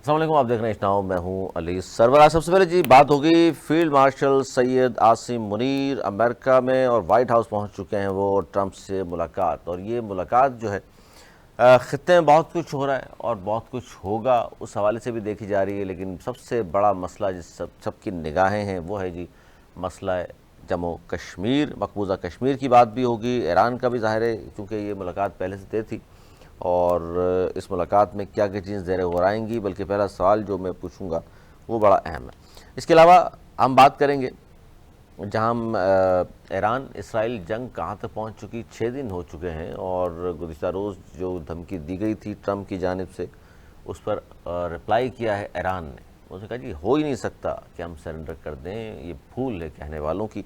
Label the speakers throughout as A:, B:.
A: अस्सलाम वालेकुम, आप देख रहे हैं इस्नाओ, मैं हूं अली सरवरा। सबसे पहले जी बात होगी field marshal Syed Asim Munir America में और वाइट हाउस पहुंच चुके हैं वो ट्रंप से मुलाकात। और ये मुलाकात जो है ख़ित्ते में बहुत कुछ हो रहा है और बहुत कुछ होगा उस हवाले से भी देखी जा रही है। लेकिन सबसे बड़ा मसला जिस सबकी निगाहें हैं वो है जी मसला जम्मू कश्मीर, मकबूजा कश्मीर की बात भी होगी। ईरान का भी ज़ाहिर है क्योंकि ये मुलाकात पहले से तय थी और इस मुलाकात में क्या क्या चीज़ें ज़ेर गौर आएंगी। बल्कि पहला सवाल जो मैं पूछूंगा वो बड़ा अहम है। इसके अलावा हम बात करेंगे जहां हम ईरान इसराइल जंग कहां तक पहुंच चुकी, 6 दिन हो चुके हैं और गुज़िश्ता रोज़ जो धमकी दी गई थी ट्रंप की जानिब से उस पर रिप्लाई किया है ईरान ने। उसने कहा जी हो ही नहीं सकता कि हम सरेंडर कर दें, ये भूल है कहने वालों की।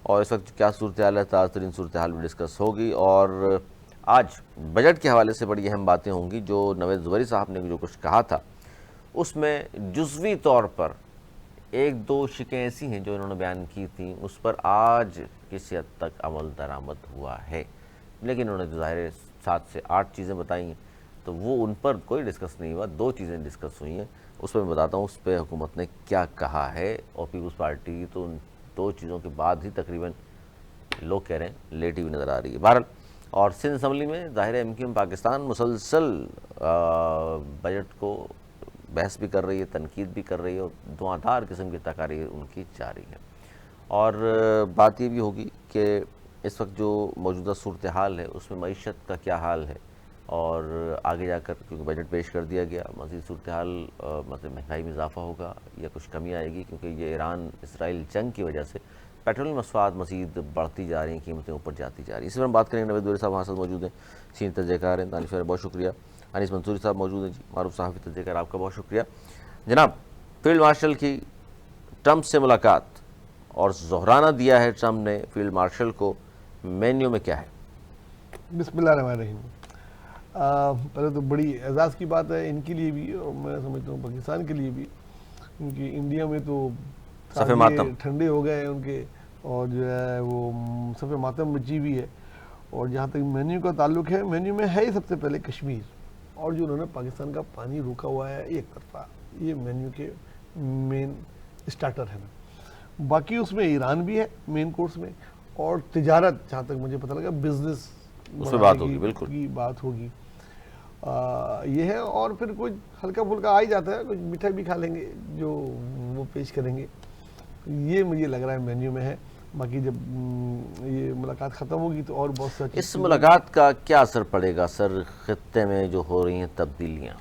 A: और इस वक्त क्या सूरत हाल है, ताज़ा तरीन सूरत हाल भी डिस्कस होगी। और आज बजट के हवाले से बड़ी अहम बातें होंगी। जो नवेद ज़ुबैरी साहब ने जो कुछ कहा था उसमें जुज़वी तौर पर एक दो शिकें ऐसी हैं जो इन्होंने बयान की थी, उस पर आज किसी हद तक अमल दरामद हुआ है। लेकिन उन्होंने जो ज़ाहिर 7 से 8 चीज़ें बताई हैं तो वो उन पर कोई डिस्कस नहीं हुआ। 2 चीज़ें डिस्कस हुई हैं, उस पर मैं बताता हूँ उस पर हुकूमत ने क्या कहा है। और पीपल्स पार्टी तो उन 2 चीज़ों के बाद ही तकरीबन लोग कह रहे हैं लेटी हुई नज़र आ रही है। बहरहाल और सिंध असम्बली में ज़ाहिर है MQM पाकिस्तान मुसलसल बजट को बहस भी कर रही है, तनकीद भी कर रही है और धुआंधार किस्म की तकारीर उनकी जारी है। और बात ये भी होगी कि इस वक्त जो मौजूदा सूरत हाल है उसमें मईशत का क्या हाल है और आगे जाकर क्योंकि बजट पेश कर दिया गया, मज़ीद सूरत हाल मतलब महंगाई में इजाफा होगा या कुछ कमी आएगी, क्योंकि ये ईरान इसराइल जंग की वजह से पेट्रोल मसवाद मज़ीद बढ़ती जा रही हैं, कीमतें ऊपर जाती जा रही हैं। इसी पर हम बात करेंगे। नवेद ज़ुबैरी साहब हमारे साथ मौजूद हैं, सीनियर तजज़ियाकार हैं, दानिश बहुत शुक्रिया। अनीस मंसूरी साहब मौजूद हैं जी, मारूफ सहाफ़ी तजज़ियाकार, आपका बहुत शुक्रिया। जनाब, फील्ड मार्शल की ट्रंप से मुलाकात और ज़ोहराना दिया है ट्रंप ने फील्ड मार्शल को, मेन्यू में क्या है?
B: बिस्मिल्लाहिर्रहमानिर्रहीम। पहले तो बड़ी एजाज़ की बात है इनके लिए भी और मैं समझता हूँ पाकिस्तान के लिए भी, क्योंकि इंडिया में तो
A: सफ़े मातम
B: ठंडे हो गए हैं उनके और जो है वो सफ़े मातम मची भी है। और जहाँ तक मेन्यू का ताल्लुक है, मेन्यू में है ही सबसे पहले कश्मीर और जो उन्होंने पाकिस्तान का पानी रोका हुआ है एक तरफा, ये मेन्यू के मेन स्टार्टर है। बाकी उसमें ईरान भी है मेन कोर्स में और तिजारत, जहाँ तक मुझे पता लगा बिजनेस
A: उसमें बात होगी, बिल्कुल
B: की बात होगी। ये है और फिर कुछ हल्का फुल्का आ ही जाता है, कुछ मिठाई भी खा लेंगे जो वो पेश करेंगे। ये मुझे लग रहा है मेन्यू में है। बाकी जब ये मुलाकात ख़त्म होगी तो और बहुत सा
A: इस मुलाकात का क्या असर पड़ेगा सर खित्ते में जो हो रही हैं तब्दीलियाँ?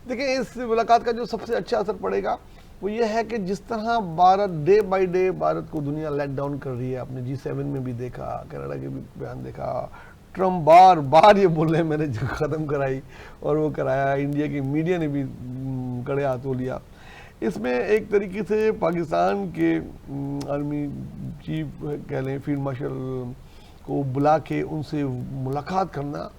B: देखिए, इस मुलाकात का जो सबसे अच्छा असर पड़ेगा वो ये है कि जिस तरह Bharat day by day Bharat को दुनिया लेट डाउन कर रही है, आपने G7 में भी देखा, कनाडा के भी बयान देखा, ट्रम्प बार बार ये बोल रहे हैं मैंने जो ख़त्म कराई और वो कराया, इंडिया की मीडिया ने भी कड़े हाथों लिया। इसमें एक तरीके से पाकिस्तान के आर्मी चीफ कह लें, फील्ड मार्शल को बुला के उनसे मुलाकात करना,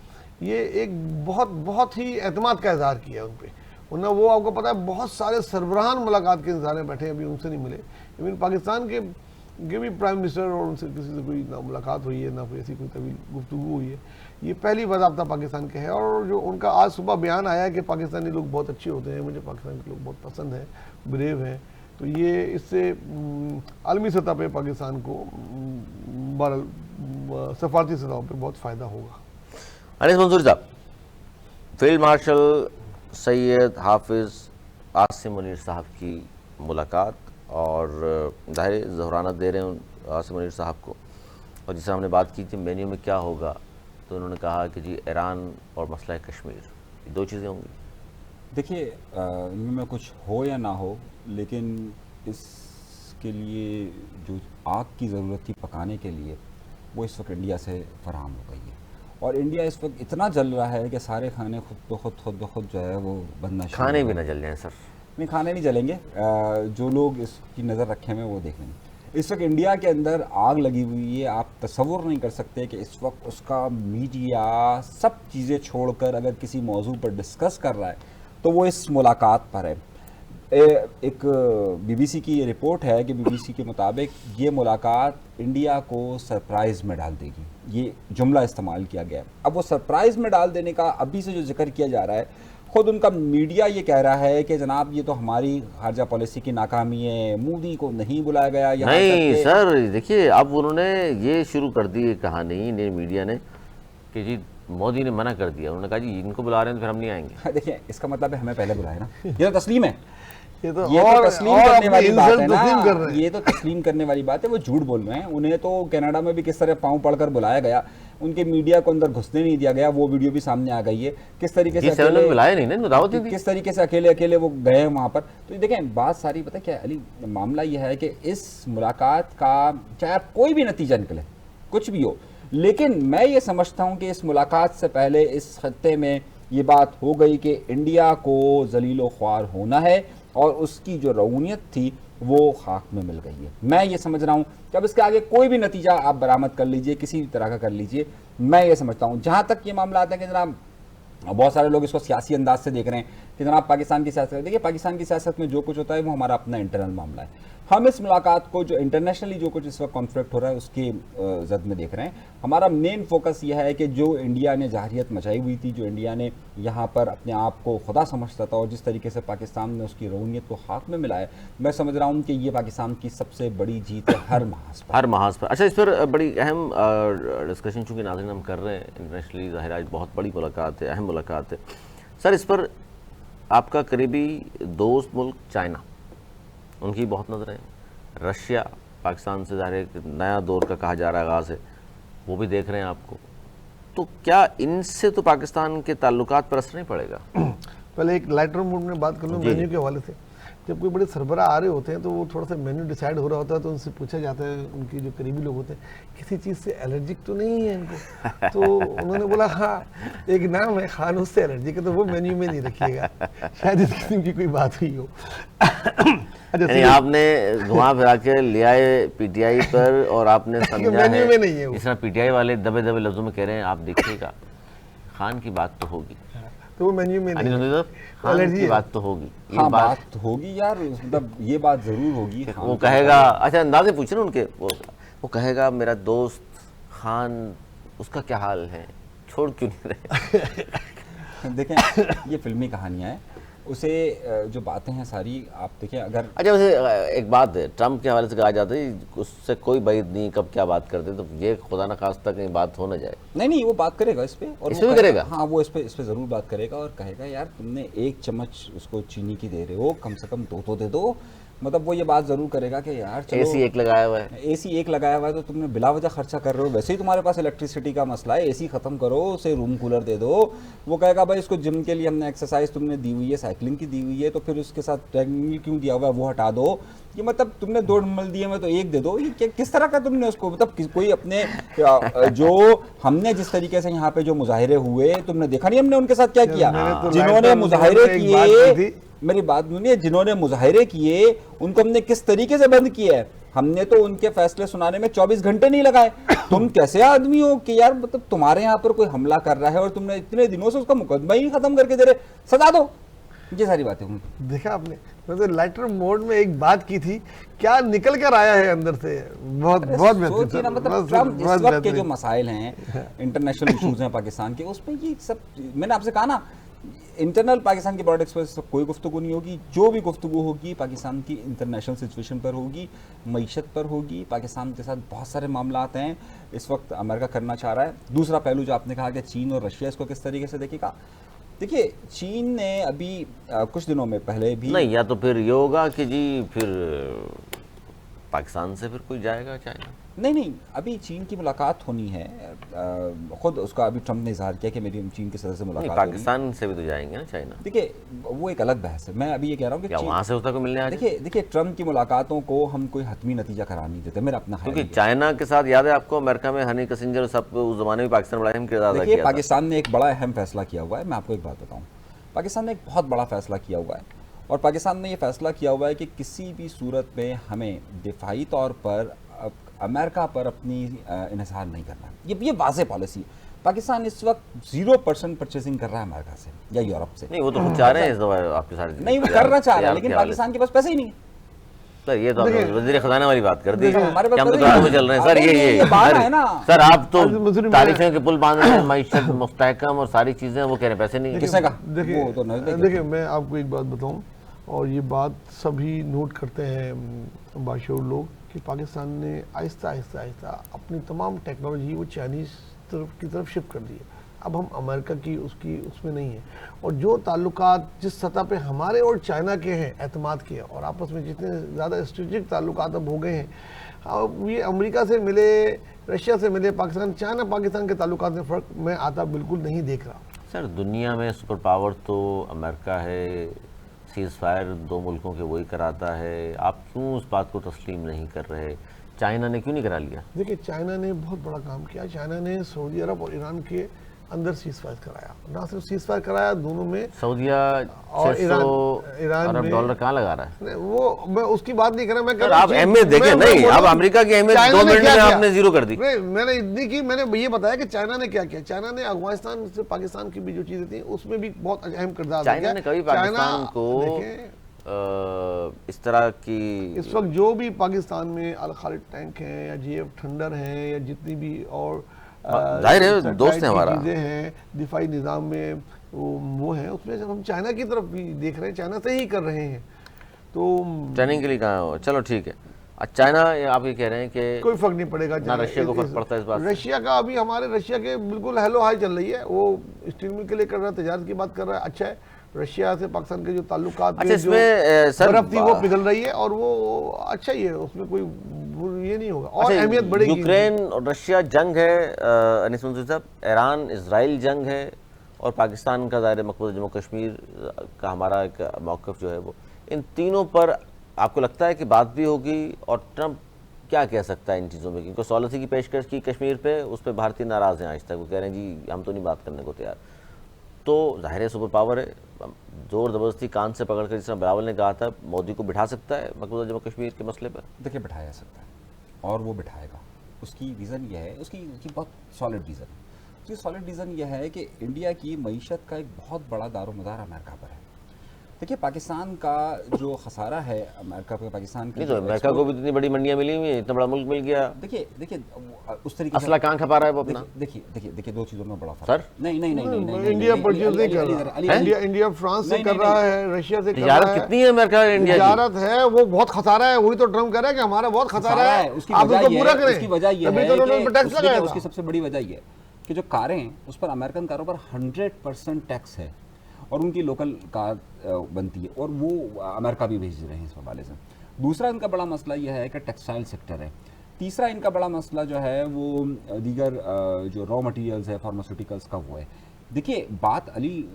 B: ये एक बहुत बहुत ही एतमाद का इजहार किया उन पर। वरना वो आपको पता है बहुत सारे सरबराहान मुलाकात के इंतजार में बैठे हैं, अभी उनसे नहीं मिले। इवन पाकिस्तान के भी प्राइम मिनिस्टर और उनसे किसी से कोई ना मुलाकात हुई है ना कोई ऐसी कोई तवील गुफ्तगू हुई है। ये पहली बाज़ाब्ता पाकिस्तान के है। और जो उनका आज सुबह बयान आया कि पाकिस्तानी लोग बहुत अच्छे होते हैं, मुझे पाकिस्तान के लोग बहुत पसंद हैं, ब्रेव हैं, तो ये इससे आलमी सतह पे पाकिस्तान को बहरहाल सफारती सतह पे बहुत फ़ायदा होगा।
A: अनीस मंसूरी साहब, फील्ड मार्शल सैयद हाफिज़ आसिम मुनीर साहब की मुलाकात और ज़ाहिर ज़ोहराना दे रहे हैं आसिम मुनीर साहब को। और जिस हमने बात की थी मेन्यू में क्या होगा, तो उन्होंने कहा कि जी ईरान और मसला कश्मीर, 2 चीज़ें होंगी।
C: देखिए, इनमें कुछ हो या ना हो, लेकिन इसके लिए जो आग की ज़रूरत थी पकाने के लिए, वो इस वक्त इंडिया से फराहम हो गई है। और इंडिया इस वक्त इतना जल रहा है कि सारे खाने खुद ब खुद जो है वो बनना शुरू
A: खाने भी ना जल जाएँ सर?
C: नहीं, खाने नहीं जलेंगे, जो लोग इसकी नज़र रखे हुए वो देख लेंगे। इस वक्त इंडिया के अंदर आग लगी हुई है, आप तसव्वुर नहीं कर सकते कि इस वक्त उसका मीडिया सब चीज़ें छोड़कर अगर किसी मौजू पर डिस्कस कर रहा है तो वो इस मुलाकात पर है। एक BBC की ये रिपोर्ट है कि BBC के मुताबिक ये मुलाकात इंडिया को सरप्राइज़ में डाल देगी, ये जुमला इस्तेमाल किया गया है। अब वो सरप्राइज़ में डाल देने का अभी से जो जिक्र किया जा रहा है, खुद उनका मीडिया ये कह रहा है कि जनाब ये तो हमारी खारजा पॉलिसी की नाकामी है, मोदी को नहीं बुलाया गया। यहाँ तक
A: नहीं
C: कि-
A: सर, देखिए अब उन्होंने ये शुरू कर दी कहानी इंडियन मीडिया ने कि जी मोदी ने मना कर दिया, उन्होंने कहा जी इनको बुला रहे हैं तो फिर हम नहीं आएंगे।
C: देखिए इसका मतलब है हमें पहले बुलाया ना, ये तो तस्लीम है,
B: ये तो
C: ये तो तस्लीम करने वाली बात है
B: तस्लीम कर
C: ना,
B: रहे हैं।
C: ये तो तस्लीम करने वाली बात है। वो झूठ बोल रहे हैं, उन्हें तो कनाडा में भी किस तरह पाँव पड़कर बुलाया गया, उनके मीडिया को अंदर घुसने नहीं दिया गया, वो वीडियो भी सामने आ गई है किस तरीके से
A: G7 में बुलाए नहीं ना, इनको दावत ही दी।
C: किस तरीके से अकेले अकेले वो गए वहां पर। तो देखें बात सारी पता क्या है अली, मामला यह है कि इस मुलाकात का चाहे कोई भी नतीजा निकले, कुछ भी हो, लेकिन मैं ये समझता हूं कि इस मुलाकात से पहले इस खत्ते में ये बात हो गई कि इंडिया को जलीलो ख्वार होना है और उसकी जो रऊनियत थी वो खाक में मिल गई है। मैं ये समझ रहा हूँ कि अब इसके आगे कोई भी नतीजा आप बरामद कर लीजिए, किसी भी तरह का कर लीजिए, मैं ये समझता हूँ। जहाँ तक ये मामला आता है कि जनाब बहुत सारे लोग इसको सियासी अंदाज से देख रहे हैं कि जनाब पाकिस्तान की सियासत, देखिए पाकिस्तान की सियासत में जो कुछ होता है वो हमारा अपना इंटरनल मामला है। हम इस मुलाकात को जो इंटरनेशनली जो कुछ इस वक्त कॉन्फ्लिक्ट हो रहा है उसके जद में देख रहे हैं। हमारा मेन फोकस यह है कि जो इंडिया ने जाहिरियत मचाई हुई थी, जो इंडिया ने यहाँ पर अपने आप को खुदा समझता था और जिस तरीके से पाकिस्तान ने उसकी रऊनियत को खाक में मिलाया, मैं समझ रहा हूँ कि ये पाकिस्तान की सबसे बड़ी जीत है हर महाज पर।
A: हर महाज पर। अच्छा, इस पर बड़ी अहम डिस्कशन चूँकि नाज़रीन हम कर रहे हैं इंटरनेशनली, ज़ाहिर आज बहुत बड़ी मुलाकात है, अहम मुलाकात है सर। इस पर आपका करीबी दोस्त मुल्क चाइना, उनकी बहुत नज़र है, रशिया पाकिस्तान से ज़ाहिर एक नया दौर का कहा जा रहा है आगाज़ है, वो भी देख रहे हैं आपको, तो क्या इनसे तो पाकिस्तान के ताल्लुकात पर असर नहीं पड़ेगा?
B: पहले एक लाइटर मूड में बात कर लूँ
A: जी,
B: मेन्यू
A: जी।
B: के हवाले से। जब कोई बड़े सरबराह आ रहे होते हैं तो वो थोड़ा सा मेन्यू डिसाइड हो रहा होता है, तो उनसे पूछा जाता है, उनके जो करीबी लोग होते हैं, किसी चीज़ से एलर्जिक तो नहीं है इनको? तो उन्होंने बोला हाँ, एक नाम है खान, उससे एलर्जिक है, तो वो मेन्यू में नहीं रखिएगा, शायद इस किस्म की कोई बात हुई हो। अच्छा,
A: यानी आपने घुमा फिरा के ले आए पीटीआई पर और आपने समझा
B: मेन्यू
A: है
B: में नहीं है वो।
A: जिस तरह पीटीआई वाले दबे दबे लफ्जों में कह रहे हैं, आप देखिएगा खान की बात तो होगी,
B: तो वो मेन्यू में
A: अनिल
B: नहीं है।
A: साहब, खान
B: एलर्जी
A: की
B: है।
A: बात तो होगी, ये
C: हाँ
A: बात
C: बात होगी यार, मतलब ये बात जरूर होगी।
A: वो कहेगा, अच्छा अंदाजे पूछे ना उनके, वो कहेगा मेरा दोस्त खान, उसका क्या हाल है, छोड़ क्यों नहीं रहे?
C: देखें ये फिल्मी कहानियां हैं, उसे जो बातें हैं सारी आप देखें। अगर
A: अच्छा वैसे एक बात है, ट्रम्प के हवाले से कहा जाता है उससे कोई बैद नहीं, कब क्या बात करते, तो ये खुदा न खास्ता कहीं बात हो न जाए।
C: नहीं वो बात करेगा इस पे, और
A: इस
C: वो
A: पे भी करेगा?
C: हाँ वो इस पे ज़रूर बात करेगा और कहेगा यार तुमने 1 चम्मच उसको चीनी की दे रहे हो, कम से कम 2 तो दे दो। मतलब वो ये बात ज़रूर करेगा कि यार चलो
A: एसी एक लगाया हुआ है,
C: एसी एक लगाया हुआ है तो तुमने बिला वजह खर्चा कर रहे हो, वैसे ही तुम्हारे पास इलेक्ट्रिसिटी का मसला है, एसी ख़त्म करो, उसे रूम कूलर दे दो। वो कहेगा भाई इसको जिम के लिए हमने एक्सरसाइज तुमने दी हुई है, साइकिलिंग की दी हुई है, तो फिर उसके साथ ट्रेडमिल क्यों दिया हुआ है वो हटा दो। ये मतलब तुमने 2 डंबल दिए मैं तो 1 दे दो, ये किस तरह का तुमने उसको, मतलब कोई अपने जो हमने जिस तरीके से यहाँ पे जो मुजाहिरे हुए, तुमने देखा नहीं हमने उनके साथ क्या किया,
B: मैंने तो
C: जिन्होंने
B: लाइटर
C: मुजाहिरे
B: में एक बात की
C: किए,
B: थी।
C: मेरी बात सुनिए, जिन्होंने मुजाहिरे किए उनको हमने किस तरीके से बंद किया है, हमने तो उनके फैसले सुनाने में 24 घंटे नहीं लगाए। तुम कैसे आदमी हो कि यार मतलब तुम्हारे यहाँ पर कोई हमला कर रहा है और तुमने इतने दिनों से उसका मुकदमा ही खत्म करके दे रहे, सजा दो। ये सारी बातें होंगी।
B: देखा आपने, मैं तो लाइटर मोड में एक बात की थी, क्या निकल कर आया है अंदर से, बहुत बहुत बेहतरीन
C: सोचिए ना,
B: सर,
C: मतलब
B: बहुत-
C: ट्रम्प इस
B: बहुत
C: वक्त के जो
B: बेहतरीन।
C: मसाइल हैं, इंटरनेशनल इशूज हैं पाकिस्तान के, उसमें ये सब मैंने आपसे कहा ना, इंटरनल पाकिस्तान की पॉलिटिक्स पर कोई गुफ्तगू नहीं होगी, जो भी गुफ्तगू होगी पाकिस्तान की इंटरनेशनल सिचुएशन पर होगी, मईशत पर होगी। पाकिस्तान के साथ बहुत सारे मामला हैं इस वक्त अमेरिका करना चाह रहा है। दूसरा पहलू जो आपने कहा कि चीन और रशिया इसको किस तरीके से देखेगा, देखिए चीन ने अभी कुछ दिनों में पहले भी
A: नहीं या तो फिर ये होगा कि जी फिर पाकिस्तान से फिर कोई जाएगा चाइना।
C: नहीं अभी चीन की मुलाकात होनी है, खुद उसका अभी ट्रम्प ने इजहार किया कि मेरी चीन के सदस्य से
A: नहीं,
C: मुलाकात होगी।
A: पाकिस्तान से भी तो जाएंगे ना चाइना,
C: देखिए वो एक अलग बहस है, मैं अभी ये कह रहा हूँ कि
A: क्या वहां से होता को मिलने आ जाए?
C: देखिए ट्रम्प की मुलाकातों को हम कोई हतमी नतीजा करार नहीं देते, मेरा अपना ख्याल
A: क्योंकि
C: है।
A: चाइना के साथ याद है आपको अमेरिका में हनी किसिंजर सब उस जमाने में पाकिस्तान बड़ा अहम किरदार अदा
C: देखिए
A: किया था।
C: पाकिस्तान ने एक बड़ा अहम फैसला किया हुआ है, मैं आपको एक बात बताऊं, पाकिस्तान ने एक बहुत बड़ा फैसला किया हुआ है और पाकिस्तान ने ये फैसला किया हुआ है कि किसी भी सूरत में हमें दिफाई तौर पर अमेरिका पर अपनी इन्हिसार नहीं करना। ये वाज़ेह पॉलिसी। पाकिस्तान इस वक्त 0% परचेसिंग कर रहा है अमेरिका से या यूरोप से।
A: नहीं वो तो खुद चाह रहे हैं इस दफा आपके साथ,
C: नहीं वो करना चाह रहा है, लेकिन पाकिस्तान के पास पैसे ही नहीं है।
A: सर ये तो आपने वज़ीर खजाना वाली बात कर दी,
C: हमारे पास
A: हम तो
C: तो
A: दोनों में चल रहे हैं सर। ये
C: बहाना है ना।
A: सर आप तो
B: मुस्लिम
A: तारीफें के पुल बांध रहे हैं, मईशत मुस्तहकम और सारी चीजें, वो कह रहे हैं पैसे नहीं है।
C: किसने कहा?
B: देखिए
C: वो तो नहीं देखे।
B: देखिए मैं आपको एक बात बताऊं, और ये बात सभी नोट करते हैं बाशूर लोग, कि पाकिस्तान ने आहिस्ता आहिस्ता आहिस्ता अपनी तमाम टेक्नोलॉजी वो चाइनीज़ की तरफ शिफ्ट कर दी है। अब हम अमेरिका की उसमें नहीं है, और जो ताल्लुकात जिस सतह पे हमारे और चाइना के हैं एतमाद के, और आपस में जितने ज़्यादा स्ट्रेटेजिक ताल्लुकात अब हो गए हैं, अब ये अमेरिका से मिले, रशिया से मिले, चाइना पाकिस्तान के ताल्लुकात में फ़र्क मैं आता बिल्कुल नहीं देख रहा।
A: सर दुनिया में सुपर पावर तो अमेरिका है, सीज़ फायर दो मुल्कों के वही कराता है, आप क्यों उस बात को तस्लीम नहीं कर रहे? चाइना ने क्यों नहीं करा लिया?
B: देखिए चाइना ने बहुत बड़ा काम किया। चाइना ने सऊदी अरब और ईरान के अंदर सीज़ फायर कराया, ना सिर्फ सीज़ फायर कराया, दोनों में
A: सऊदिया
B: और
A: 600
B: ईरान
A: अरब
B: में-
A: डॉलर कहाँ लगा रहा है?
B: नहीं, वो मैं उसकी बात नहीं कर रहा, मैं कह
A: सर
B: रहा
A: आप
B: हूँ
A: अहमियत देखें,
B: मैं
A: नहीं
B: बोल
A: आप
B: रहा हूँ,
A: अमेरिका की अहमियत
B: चाइना
A: 2
B: ने
A: मिनट
B: क्या
A: में
B: किया?
A: आपने जीरो कर दी।
B: नहीं मैंने इतनी की, मैंने ये बताया कि चाइना ने क्या किया। चाइना ने अफगानिस्तान से पाकिस्तान की भी जो चीजें थी उसमें भी बहुत अहम किरदार अदा
A: चाइना
B: किया।
A: ने कभी
B: चाइना-
A: पाकिस्तान को
B: देखिए,
A: इस तरह की
B: इस वक्त जो भी पाकिस्तान में अल खालिद टैंक हैं या जीएफ थंडर हैं या जितनी भी और
A: जाहिर है,
B: सैटेलाइट
A: दोस्त हैं
B: की
A: हमारा।
B: चीजें हैं दिफाई निज़ाम में, वो हैं, उसमें जब हम चाइना की तरफ भी देख रहे हैं, चाइना से ही कर रहे हैं। तो
A: ट्रेनिंग के लिए कहाँ हो? चलो ठीक है। अच्छा चाइना, आप ये कह रहे हैं कि
B: कोई फर्क नहीं पड़ेगा।
A: ना रशिया को फर्क पड़ता है इस बात से?
B: रशिया का अभी हमारे रशिया के बिल्कुल हेलो हाई चल रही है, वो स्टील मिल के लिए कर रहा है, तजारत की बात कर रहा है, अच्छा है। रशिया से पाकिस्तान के जो ताल्लुकात
A: अच्छा
B: में
A: इसमें सर
B: बर्फ थी वो पिघल रही है, और वो अच्छा ही है, उसमें कोई ये नहीं होगा, और
A: अच्छा,
B: अहमियत बढ़ेगी।
A: यूक्रेन और रशिया जंग है, अनीस मंसूर साहब, ईरान इसराइल जंग है, और पाकिस्तान का ज़ाहिर मकबूजा जम्मू कश्मीर का हमारा एक मौक़िफ़ जो है वो, इन तीनों पर आपको लगता है कि बात भी होगी? और ट्रंप क्या कह सकता है इन चीज़ों में? क्योंकि सॉलिसी की पेशकश की कश्मीर पे, उस पर भारतीय नाराज़ हैं आज तक, वो कह रहे हैं जी हम तो नहीं बात करने को तैयार। तो जाहिर है सुपर पावर है, जोर ज़बरदस्ती कान से पकड़ कर, जिस तरह बिलावल ने कहा था, मोदी को बिठा सकता है मकबूजा जम्मू कश्मीर के मसले पर?
C: देखिए बिठाया जा सकता है, और वो बिठाएगा। उसकी रीज़न यह है, उसकी बहुत सॉलिड रीज़न है। उसकी सॉलिड रीज़न यह है कि इंडिया की मईशत का एक बहुत बड़ा दारोमदार अमेरिका पर है। देखिए पाकिस्तान का जो खसारा है, अमेरिका पे पाकिस्तान की
A: नहीं तो अमेरिका को भी इतनी बड़ी मंडियाँ मिली हुई हैं, इतना बड़ा मुल्क मिल गया,
C: देखिए उस तरीके
A: असला कहाँ खपा रहा है वो अपना?
C: देखिए दो चीज़ों में बड़ा फर्क
A: सर?
C: है। नहीं
B: इंडिया परचेज नहीं कर रहा, इंडिया फ्रांस से कर रहा है, रशिया से कर रहा
A: तिजारत
B: है।
A: कितनी है अमेरिका इंडिया की?
B: तिजारत है, वो बहुत खसारा है, वही तो ट्रम्प कह रहा है कि हमारा बहुत खसारा है,
C: उसकी
B: आप
C: वजह
B: उसको
C: ये
B: पूरा
C: है,
B: करें।
C: उसकी वजह ये
B: तभी
C: है
B: तो उन्होंने
C: कि
B: टैक्स लगाया
C: उसकी
B: था।
C: सबसे बड़ी वजह ये है कि जो कारें हैं उस पर अमेरिकन कारों पर 100% टैक्स है, और उनकी लोकल कार बनती है, और वो अमेरिका भी भेज रहे हैं इस हवाले से। दूसरा इनका बड़ा मसला यह है कि टेक्सटाइल सेक्टर है। तीसरा इनका बड़ा मसला जो है वो दीगर जो रॉ मटेरियल्स है, फार्मास्यूटिकल्स का, वो है। देखिए बात अली,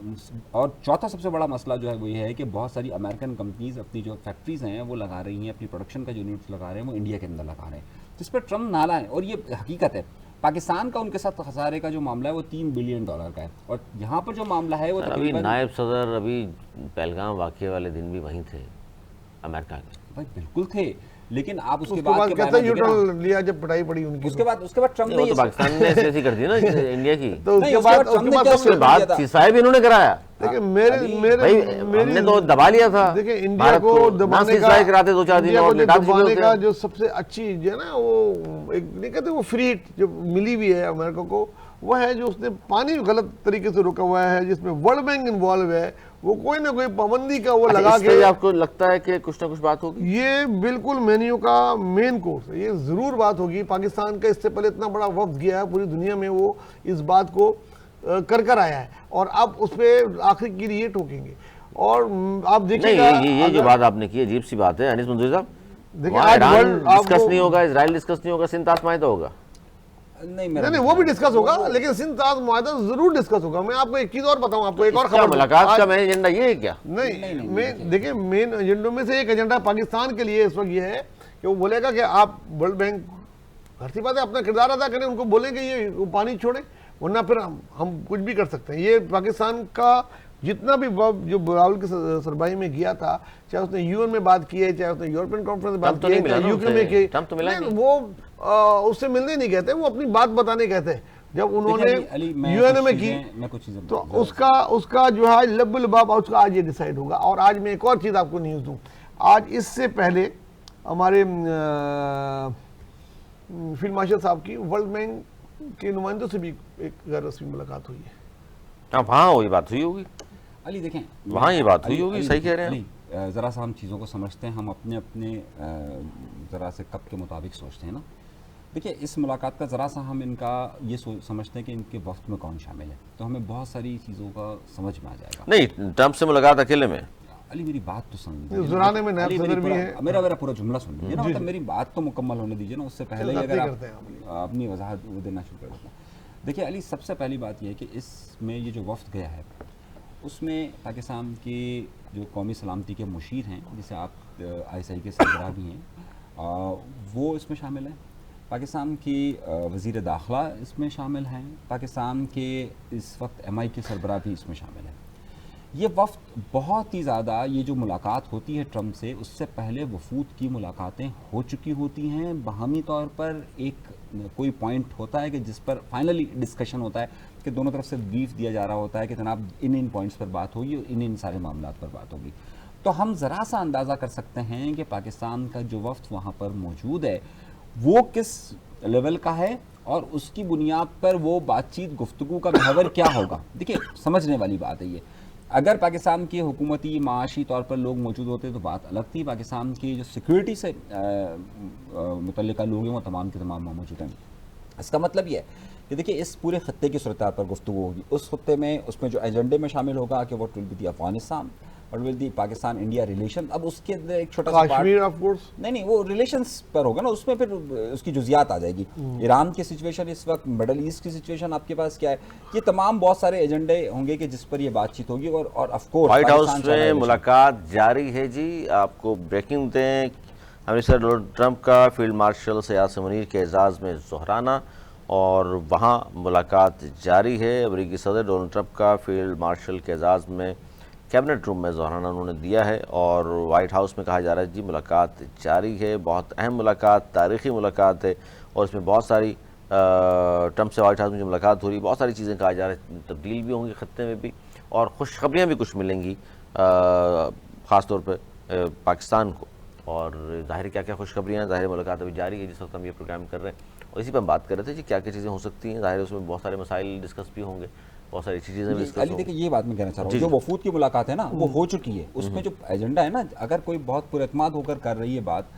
C: और चौथा सबसे बड़ा मसला जो है वो ये है कि बहुत सारी अमेरिकन कंपनीज अपनी जो फैक्ट्रीज हैं वो लगा रही हैं, अपनी प्रोडक्शन का जो यूनिट्स लगा रहे हैं वो इंडिया के अंदर लगा रहे हैं, जिस पर ट्रम्प नाला है, और ये हकीकत है। पाकिस्तान का उनके साथ खसारे का जो मामला है वो $3 बिलियन का है, और यहाँ पर जो मामला है वो
A: अभी
C: तकरीबन,
A: नायब सदर अभी पहलगाम वाक़े वाले दिन भी वहीं थे अमेरिका के।
C: भाई बिल्कुल थे, लेकिन आप उसके
B: उसके
C: बाद
B: बाद
C: के
B: कहते
C: बारे
B: हैं
C: में देखें ना,
B: न्यूट्रल लिया जब पिटाई पड़ी उनकी।
C: उसके बाद ट्रम्प
A: नहीं,
C: ने
A: वो तो
C: ये
A: पाकिस्तान ने ऐसी कर दी ना इंडिया की।
B: तो
C: नहीं,
B: उसके बाद
C: ट्रम्प ने क्या
A: उसके
C: शुरू
A: बाद
C: किया था?
A: सीज़फायर भी इन्होंने कराया।
B: देखिए
A: भाई हमने तो दबा लिया था
B: देखिए इंडिया
A: भारत
B: को दबाने का,
A: सीज़फायर कराते 2-4 दिन
B: इंडिया
A: और
B: को जो
A: निकाल चुके
B: दबाने
A: होते
B: का
A: हैं।
B: जो सबसे अच्छी चीज है ना, वो एक नहीं कहते वो फ्री हिट जो मिली हुई है अमेरिका को, वो है जो उसने पानी गलत तरीके से रोका हुआ है, जिसमें वर्ल्ड बैंक इन्वॉल्व है, वो कोई ना कोई पाबंदी का वो लगा
A: इस पे
B: के,
A: आपको लगता है कि कुछ ना कुछ बात होगी?
B: ये बिल्कुल मेन्यू का मेन कोर्स है, ये जरूर बात होगी। पाकिस्तान का इससे पहले इतना बड़ा वफ्द गया है पूरी दुनिया में, वो इस बात को कर आया है, और अब उस पर आखिर के लिए ठोकेंगे। और आप देखिएगा,
A: नहीं ये जो बात आपने की अजीब सी बात है अनीस मंसूर साहब,
B: देखिए
A: वहाँ
B: आज
A: ईरान
B: वर्ल्ड
A: डिस्कस नहीं होगा, इजराइल डिस्कस नहीं होगा, सिंध ताश माहिदा होगा।
B: नहीं वो भी डिस्कस होगा, लेकिन सिंध ताज मुआहदा जरूर डिस्कस होगा। मैं आपको एक चीज और बताऊं, आपको एक और
A: इसका
B: खबर
A: मुलाकात का मेन एजेंडा ये है क्या?
B: नहीं मैं देखिए मेन एजेंडों में से एक एजेंडा पाकिस्तान के लिए इस वक्त ये है कि वो बोलेगा कि आप वर्ल्ड बैंक, हर सी बात है, अपना किरदार अदा करें, उनको बोलेंगे ये पानी छोड़े, वरना फिर हम कुछ भी कर सकते हैं। ये पाकिस्तान का जितना भी जो बिलावल की सरबराही में गया था, चाहे उसने यूएन में बात की है, चाहे उसने यूरोपियन कॉन्फ्रेंस में बात की है, चाहे यूके में की, वो उससे मिलने नहीं कहते, वो अपनी बात बताने कहते हैं। जब उन्होंने यूएन में की तो उसका जो है लब्बुल बाब, उसका आज ये डिसाइड होगा। और आज मैं एक और चीज आपको न्यूज दूं, आज इससे पहले हमारे फील्ड मार्शल साहब की वर्ल्ड बैंक के नुमाइंदों से भी एक गैर रस्मी मुलाकात हुई है।
A: हाँ, वहाँ वही बात हुई होगी,
C: अली देखें,
A: वहाँ ये बात हुई
C: अली-
A: होगी,
C: अली
A: सही कह
C: देखें,
A: रहे हैं
C: अली, ज़रा सा हम चीज़ों को समझते हैं, हम अपने अपने ज़रा से कब के मुताबिक सोचते हैं ना। देखिए, इस मुलाकात का ज़रा सा हम इनका ये समझते हैं कि इनके वक्त में कौन शामिल है, तो हमें बहुत सारी चीज़ों का समझ में आ जाएगा।
A: नहीं, ट्रंप से मुलाकात अकेले में।
C: अली मेरी बात तो सुन
B: ये ज़ुराने में नायब
C: अली, मेरी
B: सदर भी
C: पूरा-
B: है।
C: मेरा पूरा जुमला सुन लीजिए ना, मतलब मेरी बात तो मुकम्मल होने दीजिए ना, उससे पहले ही
B: बातें
C: अगर आप
B: करते हैं
C: अपनी वजाहत वो देना शुरू कर देते हैं। देखिए अली, सबसे पहली बात यह है कि इसमें ये जो वफ्द गया है उसमें पाकिस्तान के जो कौमी सलामती के मुशीर हैं, जिसे आप ISI के सरबराह भी हैं, वो इसमें शामिल हैं। पाकिस्तान की वज़ीर दाखिला इसमें शामिल हैं। पाकिस्तान के इस वक्त MI के सरबराह भी इसमें शामिल हैं। ये वफ्द बहुत ही ज़्यादा, ये जो मुलाकात होती है ट्रंप से, उससे पहले वफूद की मुलाकातें हो चुकी होती हैं। बाहमी तौर पर एक कोई पॉइंट होता है कि जिस पर फाइनली डिस्कशन होता है कि दोनों तरफ से ब्रीफ दिया जा रहा होता है कि जनाब इन पॉइंट्स पर बात होगी और इन सारे मामलात पर बात होगी। तो हम ज़रा सा अंदाज़ा कर सकते हैं कि पाकिस्तान का जो वफ्द वहाँ पर मौजूद है वो किस लेवल का है और उसकी बुनियाद पर वो बातचीत, गुफ्तगू का महवर क्या होगा। देखिए, समझने वाली बात है ये। अगर पाकिस्तान के हुकूमती माशी तौर पर लोग मौजूद होते तो बात अलग थी। पाकिस्तान की जो सिक्योरिटी से मुतल्लिका लोग हैं वो तमाम के तमाम मौजूद हैं। इसका मतलब ये है कि देखिए, इस पूरे खत्ते की सूरत पर गुफ्तगू होगी। उस खत्ते में, उसमें जो एजेंडे में शामिल होगा कि what will be the Afghanistan, what will the Pakistan India relation. अब उसके अंदर एक छोटा सा
B: कश्मीर ऑफ कोर्स,
C: नहीं, वो रिलेशंस पर होगा ना, उसमें फिर उसकी जुजियात आ जाएगी। ईरान की सिचुएशन इस वक्त, मिडल ईस्ट की सिचुएशन आपके पास क्या है, ये तमाम बहुत सारे एजेंडे होंगे कि जिस पर ये बातचीत होगी। और ऑफ कोर्स
A: व्हाइट हाउस में मुलाकात जारी है जी। आपको ब्रेकिंग दें, अमरीका डोनाल्ड ट्रंप का फील्ड मार्शल सयाद मुनीर के एजाज़ में ज़ोहराना, और वहाँ मुलाकात जारी है। अमरीकी सदर डोनाल्ड ट्रंप का फील्ड मार्शल के एजाज़ में कैबिनेट रूम में ज़ोहराना उन्होंने दिया है, और वाइट हाउस में कहा जा रहा है जी मुलाकात जारी है। बहुत अहम मुलाकात, तारीख़ी मुलाकात है, और इसमें बहुत सारी ट्रंप से वाइट हाउस में जो मुलाकात हो रही है, बहुत सारी चीज़ें कहा जा रहा है, तब्दील भी होंगी ख़त्ते में भी, और खुशखबरियाँ भी कुछ मिलेंगी ख़ास तौर पर पाकिस्तान को। और ज़ाहिर क्या क्या खुशखबरियाँ, ज़ाहिर मुलाकात अभी जारी है जिस वक्त हम ये प्रोग्राम कर रहे हैं, और इसी पर हम बात कर रहे थे जी क्या क्या चीज़ें हो सकती हैं। ज़ाहिर है उसमें बहुत सारे मसाइल डिस्कस भी होंगे, बहुत सारी चीज़ें भी डिस्कस
C: अली
A: होंगी।
C: देखिए, ये बात मैं कहना चाह रहा हूँ, जो वफूद की मुलाकात है ना वो हो चुकी है। उसमें जो एजेंडा है ना, अगर कोई बहुत पुरएतमाद होकर कर रही है बात,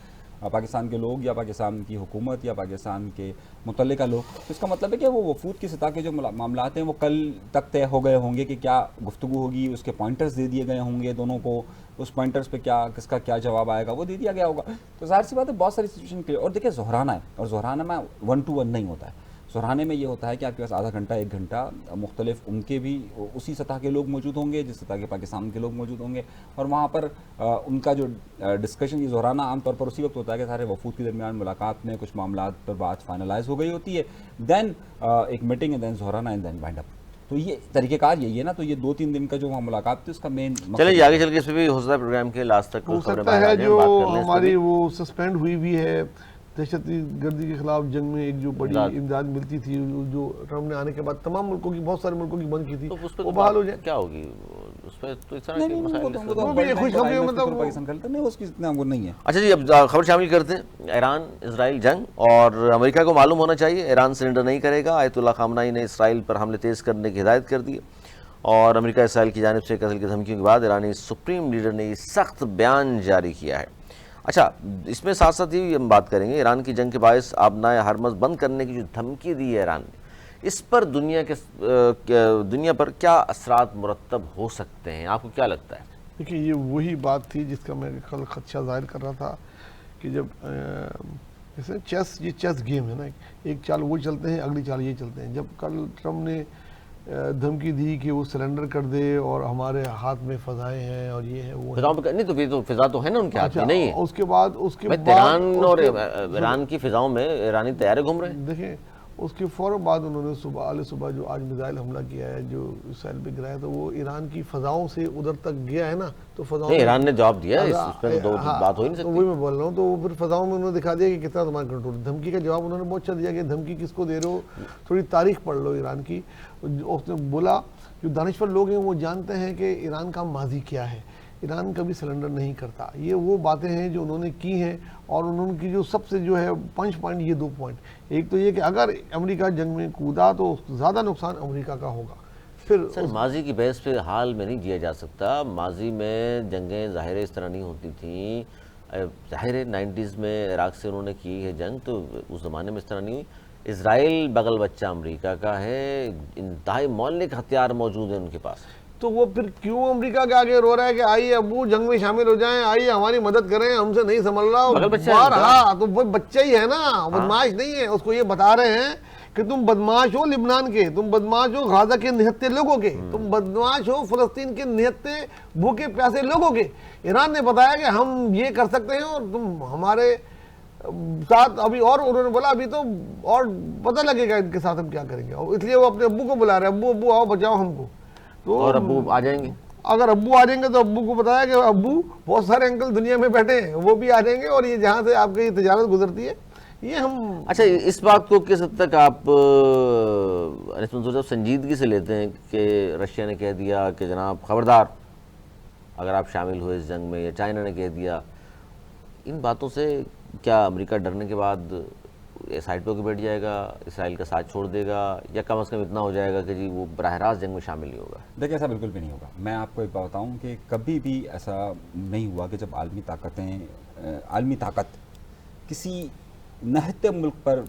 C: पाकिस्तान के लोग या पाकिस्तान की हुकूमत या पाकिस्तान के मुतल्लिका लोग, तो इसका मतलब है कि वो वफूद की सतह के जो मामलात हैं वो कल तक तय हो गए होंगे कि क्या गुफ्तगू होगी, उसके पॉइंटर्स दे दिए गए होंगे दोनों को, उस पॉइंटर्स पे क्या, किसका क्या जवाब आएगा वो दे दिया गया होगा। तो जाहिर सी बात है बहुत सारी सिचुएशन क्लियर। और देखिए, ज़ोहराना है, और ज़ोहराना में 1 to 1 नहीं होता है। ज़ोहराने में ये होता है कि आपके पास आधा घंटा, 1 घंटा मुख्तलिफ उनके भी उसी सतह के लोग मौजूद होंगे जिस सतह के पाकिस्तान के लोग मौजूद होंगे, और वहाँ पर उनका जो डिस्कशन, ये ज़ोहराना आमतौर पर उसी वक्त होता है कि सारे वफूद के दरमियान मुलाकात में कुछ मामलात पर बात फाइनलाइज हो गई होती है, दैन एक मीटिंग है, दैन ज़ोहराना एंड दैन वाइंड अप। तो ये तरीक़ेकार यही है ना। तो ये 2-3 दिन का जो वहाँ मुलाकात थी उसका मेन
A: चलिए आगे चल के इस पर भी हो सकता है प्रोग्राम के लास्ट तक
B: हो
A: खबरें
B: सकता
A: बाहर आ
B: है
A: जाएं,
B: जो
A: बात कर लें इस पर
B: हमारी
A: भी।
B: वो सस्पेंड हुई भी है दहशतगर्दी के खिलाफ जंग में, एक जो बड़ी इमदाद मिलती थी जो ट्रम्प ने आने के बाद तमाम मुल्कों की, बहुत सारे मुल्कों की बंद की थी,
A: तो उस पर
B: वो बहाल हो जाए।
A: क्या होगी उस पर, तो इस तरह
C: नहीं
A: के
C: नहीं,
A: मसाइल
C: वो
A: डिस्कस
C: तो
A: होंगे।
B: भी खुशखबरी मतलब वो-
C: पाकिस्तान करता नहीं, उसकी इतना वो नहीं है।
A: अच्छा जी, अब खबर शामिल करते हैं। ईरान इसराइल जंग, और अमेरिका को मालूम होना चाहिए ईरान सरेंडर नहीं करेगा। आयतुल्लाह खामनाई ने इसराइल पर हमले तेज़ करने की हिदायत कर दी है, और अमेरिका इसराइल की जानिब से कत्ल की धमकियों के बाद ईरानी सुप्रीम लीडर ने ये सख्त बयान जारी किया है। अच्छा, इसमें साथ साथ ही हम बात करेंगे ईरान की जंग के बायस आबनाए हरमज़ बंद करने की जो धमकी दी है ईरान ने, इस पर दुनिया पर क्या असरात मुरतब हो सकते हैं, आपको क्या लगता है?
B: देखिए, ये वही बात थी जिसका मैं कल खदशा जाहिर कर रहा था कि जब जैसे चेस, ये चेस गेम है ना, एक चाल वो चलते हैं, अगली चाल ये चलते हैं। जब कल ट्रम्प ने धमकी दी कि वो सरेंडर कर दे और हमारे हाथ में फ़ज़ाएँ हैं और ये है वो है।
A: फिजाओं पे नहीं, तो फिजा तो है ना उनके हाथ में,
B: अच्छा,
A: नहीं है?
B: उसके बाद
A: तेहरान और ईरान की फिजाओं में ईरानी तैयारे घूम रहे हैं।
B: देखें, उसके फ़ौरन बाद उन्होंने सुबह जो आज मिसाइल हमला किया है, जो इसराइल पे गिराया, तो वो ईरान की फ़ज़ाओं से उधर तक गया है ना, तो फ़ज़ाओं
A: नहीं, ईरान ने जवाब दिया है, इस
B: हाँ,
A: पर तो बात हो ही नहीं
B: तो
A: सकती।
B: वही मैं बोल रहा हूँ। तो वो फिर फ़ज़ाओं में उन्होंने दिखा दिया कि कितना तुम्हारा कंट्रोल। धमकी का जवाब उन्होंने बहुत अच्छा दिया कि धमकी किसको दे रहे हो, थोड़ी तारीख पढ़ लो ईरान की। उसने बोला जो दानिश्वर लोग हैं वो जानते हैं कि ईरान का माजी क्या है। ईरान कभी सरेंडर नहीं करता। ये वो बातें हैं जो उन्होंने की हैं, और उन्होंने जो सबसे जो है 5 पॉइंट, ये 2 पॉइंट, एक तो ये कि अगर अमेरिका जंग में कूदा तो ज़्यादा नुकसान अमेरिका का होगा। फिर
A: सर माजी की बहस पे हाल में नहीं जिया जा सकता। माजी में जंगें ज़ाहिर इस तरह नहीं होती थी। ज़ाहिर है 90s में इराक से उन्होंने की है जंग, तो उस ज़माने में इस तरह नहीं हुई। इसराइल बगल बच्चा अमेरिका का है, इंतहाई मौलिक हथियार मौजूद हैं उनके पास।
B: तो वो फिर क्यों अमेरिका के आगे रो रहा है कि आइए अब्बू जंग में शामिल हो जाएं, आइए हमारी मदद करें, हमसे नहीं संभल रहा।
A: बगल बच्चा है उनका।
B: हाँ, तो वो बच्चा ही है ना, बदमाश नहीं है। उसको ये बता रहे हैं कि तुम बदमाश हो लिबनान के, तुम बदमाश हो गाजा के निहत्ते लोगों के, तुम बदमाश हो फलस्तीन के निहत्ते भूखे प्यासे लोगों के। ईरान ने बताया कि हम ये कर सकते हैं और तुम हमारे साथ अभी, और उन्होंने बोला अभी तो और पता लगेगा इनके साथ हम क्या करेंगे, और इसलिए वो अपने अब्बू को बुला रहे हैं, अब्बू अब्बू आओ बचाओ हमको। तो
A: और अब्बू आ जाएंगे।
B: अगर अब्बू आ जाएंगे तो अब्बू को बताया कि अब्बू बहुत सारे अंकल दुनिया में बैठे हैं, वो भी आ जाएंगे, और ये जहाँ से आपकी ये तजारत गुजरती है ये हम।
A: अच्छा, इस बात को किस हद तक आप अनिस मंसूर साहब संजीदगी से लेते हैं कि रशिया ने कह दिया कि जनाब खबरदार अगर आप शामिल हुए इस जंग में, या चाइना ने कह दिया, इन बातों से क्या अमेरिका डरने के बाद साइड पे होकर बैठ जाएगा, इसराइल का साथ छोड़ देगा, या कम से कम इतना हो जाएगा कि जी वो बराह रास्त जंग में शामिल नहीं होगा?
C: देखिए, ऐसा बिल्कुल भी नहीं होगा। मैं आपको एक बात बताऊं कि कभी भी ऐसा नहीं हुआ कि जब आलमी ताकत किसी नहते मुल्क पर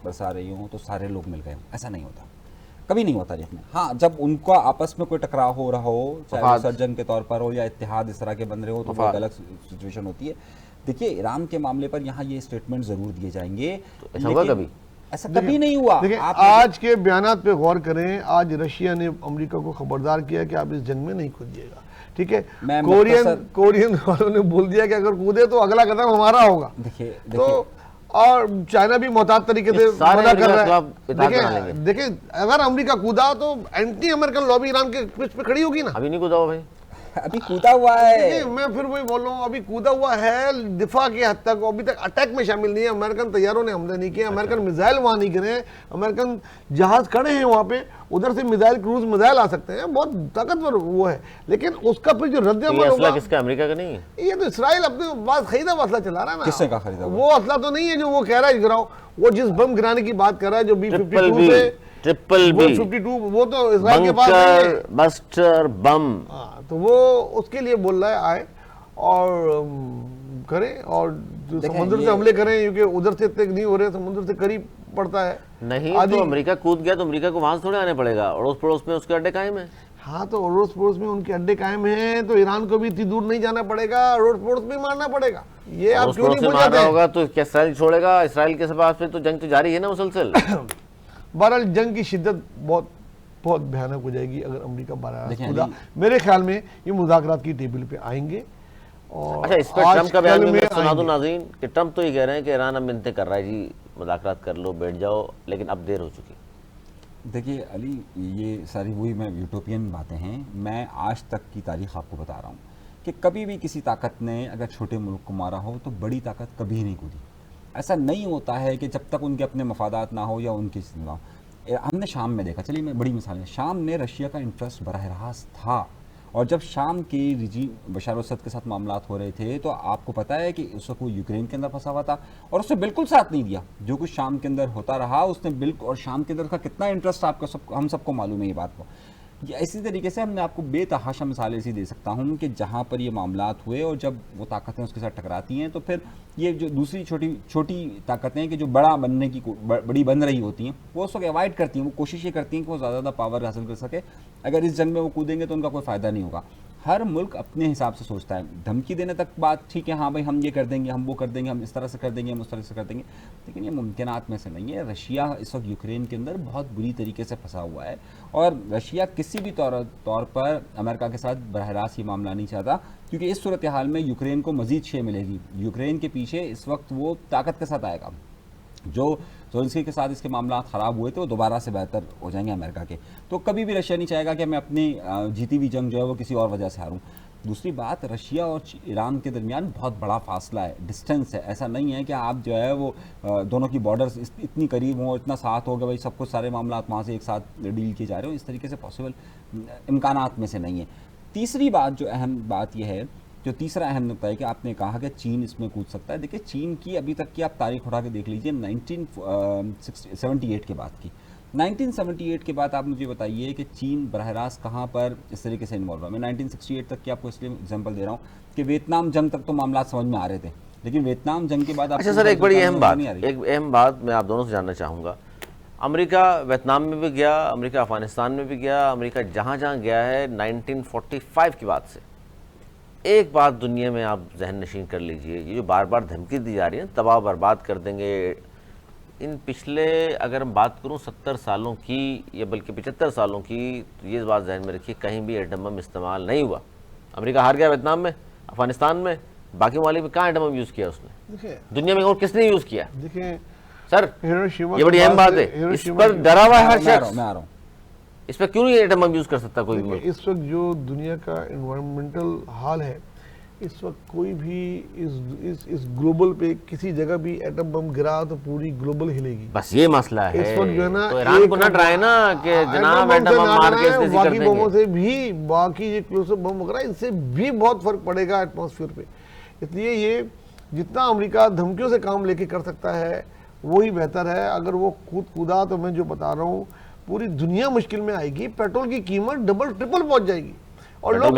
C: बरसा रही हो तो सारे लोग मिल गए, ऐसा नहीं होता, कभी नहीं होता तारीख में। हाँ, जब उनका आपस में कोई टकराव हो रहा हो, चाहे सर्जन के तौर पर हो या इत्तेहाद इस तरह के बन रहे हो, तो वो अलग सिचुएशन होती है। देखिए, ईरान के मामले पर यहाँ ये स्टेटमेंट जरूर दिए जाएंगे,
A: तो ऐसा हुआ कभी?
C: ऐसा कभी नहीं हुआ।
B: देखिए, आज के बयानात पे गौर करें। आज रशिया ने अमेरिका को खबरदार किया कि आप इस जंग में नहीं कूदिएगा, ठीक है। कोरियन वालों ने बोल दिया कि अगर कूदे तो अगला कदम हमारा होगा।
C: देखिए
B: तो और चाइना भी मोहतात तरीके से मना कर रहा है। देखिए, अगर अमेरिका कूदा तो एंटी अमेरिकन लॉबी ईरान के पीछ पे खड़ी होगी ना।
A: अभी नहीं कूदा हुआ भाई,
C: अभी कूदा हुआ है।
B: मैं फिर वही बोल रहा हूँ, अभी कूदा हुआ है दिफा की हद तक, अभी तक अटैक में शामिल नहीं है। अमेरिकन तैयारों ने हमले नहीं किए, अमेरिकन मिसाइल वहां नहीं गिरे, अमेरिकन जहाज खड़े हैं वहां पे, उधर से मिसाइल क्रूज मिसाइल आ सकते हैं, बहुत ताकतवर वो है। लेकिन उसका फिर जो रद्द-ए-अमल होगा,
A: किसका, अमेरिका का नहीं है।
B: ये तो इसराइल अपने पास खरीदा असला चला रहा है ना।
C: किसने कहा खरीदा?
B: वो असला तो नहीं है जो वो कह रहा है गिराओ। वो जिस बम गिराने की बात कर रहा है, जो B-52 से
A: ट्रिपल बी
B: 52, वो तो इसराइल के पास नहीं है।
A: Buster bomb.
B: हाँ, तो वो उसके लिए बोल रहा है आए और करें, और जो समुद्र से हमले करें, क्योंकि उधर से तक नहीं हो रहे, समुद्र से करीब पड़ता है।
A: नहीं तो अमेरिका कूद गया तो अमेरिका को वहां से थोड़े आने पड़ेगा, अड़ोस पड़ोस में उसके अड्डे कायम है।
B: हाँ, तो अड़ोस पड़ोस में उनके अड्डे कायम हैं, तो ईरान को भी इतनी दूर नहीं जाना पड़ेगा, अड़ोस पड़ोस में मारना पड़ेगा। ये आप क्यों नहीं
A: मारना होगा तो क्या इसराइल छोड़ेगा? इसराइल के पास में तो जंग तो जारी है ना मुसलसल।
B: बहरहाल जंग की शिद्दत बहुत भयानक हो जाएगी अगर अमेरिका कूदा। मेरे ख्याल में ये मुज़ाकरात की टेबल पे आएंगे। और
A: अच्छा, इस पर ट्रम्प का बयान भी सुना दो नाज़रीन कि ट्रम्प तो ये कह रहे हैं कि ईरान अब मिन्नतें कर रहा है जी, मुज़ाकरात कर लो, बैठ जाओ, लेकिन अब देर हो चुकी।
C: देखिए अली, ये सारी वही मैं यूटोपियन बातें हैं। मैं आज तक की तारीख आपको बता रहा हूँ कि कभी भी किसी ताकत ने अगर छोटे मुल्क को मारा हो तो बड़ी ताकत कभी नहीं कूदी। ऐसा नहीं होता है कि जब तक उनके अपने मफादात ना हो या उनकी ना हो। हमने शाम में देखा, चलिए मैं बड़ी मिसाल है, शाम ने रशिया का इंटरेस्ट बराह रास्त था, और जब शाम के रिजीम बशार असद के साथ मामलात हो रहे थे तो आपको पता है कि उस वक्त वो यूक्रेन के अंदर फंसा हुआ था और उसने बिल्कुल साथ नहीं दिया। जो कुछ शाम के अंदर होता रहा उसने बिल्कुल, और शाम के अंदर का कितना इंटरेस्ट आपको हम सबको मालूम है ये बात को। इसी तरीके से हमने आपको बेतहाशा मिसालें ऐसी दे सकता हूँ कि जहाँ पर ये मामलात हुए और जब वो ताकतें उसके साथ टकराती हैं तो फिर ये जो दूसरी छोटी ताकतें कि जो बड़ी बन रही होती हैं वो उस वक्त अवॉइड करती हैं, वो कोशिश ये करती हैं कि वो ज़्यादा पावर हासिल कर सके। अगर इस जंग में वो कूदेंगे तो उनका कोई फ़ायदा नहीं होगा। हर मुल्क अपने हिसाब से सोचता है। धमकी देने तक बात ठीक है, हाँ भाई हम ये कर देंगे, हम वो कर देंगे, हम इस तरह से कर देंगे, हम उस तरह से कर देंगे, लेकिन ये मुमकिनात में से नहीं है। रशिया इस वक्त यूक्रेन के अंदर बहुत बुरी तरीके से फंसा हुआ है और रशिया किसी भी तौर पर अमेरिका के साथ बरह रास्त ये मामला नहीं चाहता, क्योंकि इस सूरत हाल में यूक्रेन को मज़ीद शे मिलेगी। यूक्रेन के पीछे इस वक्त वो ताकत के साथ आएगा। जो ज़ेलेंस्की के साथ इसके मामला ख़राब हुए थे वो दोबारा से बेहतर हो जाएंगे अमेरिका के। तो कभी भी रशिया नहीं चाहेगा कि मैं अपनी जीती हुई जंग जो है वो किसी और वजह से हारूं। दूसरी बात, रशिया और ईरान के दरमियान बहुत बड़ा फासला है, डिस्टेंस है। ऐसा नहीं है कि आप जो है वो दोनों की बॉर्डर्स इतनी करीब हों, इतना साथ हो गया भाई सब कुछ सारे मामला वहाँ से एक साथ डील किए जा रहे हो, इस तरीके से पॉसिबल इम्कानात में से नहीं है। तीसरी बात जो अहम बात यह है जो तीसरा अहम नुकता है कि आपने कहा कि चीन इसमें कूद सकता है। देखिए चीन की अभी तक की आप तारीख उठा के देख लीजिए 1978 के बाद की। 1978 के बाद आप मुझे बताइए कि चीन बरह रास्त कहाँ पर इस तरीके से इन्वॉल्व है। मैं 1968 तक की आपको इसलिए एग्जांपल दे रहा हूँ कि वियतनाम जंग तक तो मामला समझ में आ रहे थे, लेकिन वियतनाम जंग के बाद
A: अच्छा सर, एक बड़ी अहम बात, एक अहम बात मैं आप दोनों से जानना चाहूँगा। अमेरिका वियतनाम में भी गया, अमेरिका अफगानिस्तान में भी गया, अमेरिका जहाँ जहाँ गया है 1945 के बाद से, एक बात दुनिया में आप जहन नशीन कर लीजिए, ये जो बार बार धमकी दी जा रही है तबाह बर्बाद कर देंगे, इन पिछले अगर हम बात करूं 70 सालों की या बल्कि 75 सालों की, तो ये बात जहन में रखिए कहीं भी एटम बम इस्तेमाल नहीं हुआ। अमेरिका हार गया वियतनाम में, अफगानिस्तान में, बाकी ममालिक में कहाँ एटम बम यूज़ किया उसने?
B: देखिए
A: दुनिया में और किसने यूज़ किया?
B: देखिए
A: सर
B: हिरोशिमा
A: ये बड़ी अहम बात है, इस पर डरा हुआ है हर शख्स।
C: मैं आ रहा हूँ,
A: इस पर क्यों नहीं एटम बम यूज़ कर सकता कोई भी मुल्क?
B: इस वक्त जो दुनिया का एनवायरमेंटल हाल है, इस वक्त कोई भी इस ग्लोबल पे किसी जगह भी एटम बम गिरा तो पूरी ग्लोबल हिलेगी।
A: बस ये मसला है।
B: इस वक्त जो है ना,
A: तो ईरान को न डराए ना कि जनाब एटम बम मार के इसने कर
B: बाकी बमों
A: देंगे।
B: से भी, बाकी ये एक्सप्लोसिव बम वगैरह इनसे भी बहुत फर्क पड़ेगा एटमॉस्फेयर पे। इसलिए ये जितना अमेरिका धमकियों से काम लेके कर सकता है वही बेहतर है। अगर वो कूदा तो मैं जो बता रहा हूँ पूरी दुनिया मुश्किल में आएगी, पेट्रोल की कीमत डबल ट्रिपल पहुंच जाएगी और लोग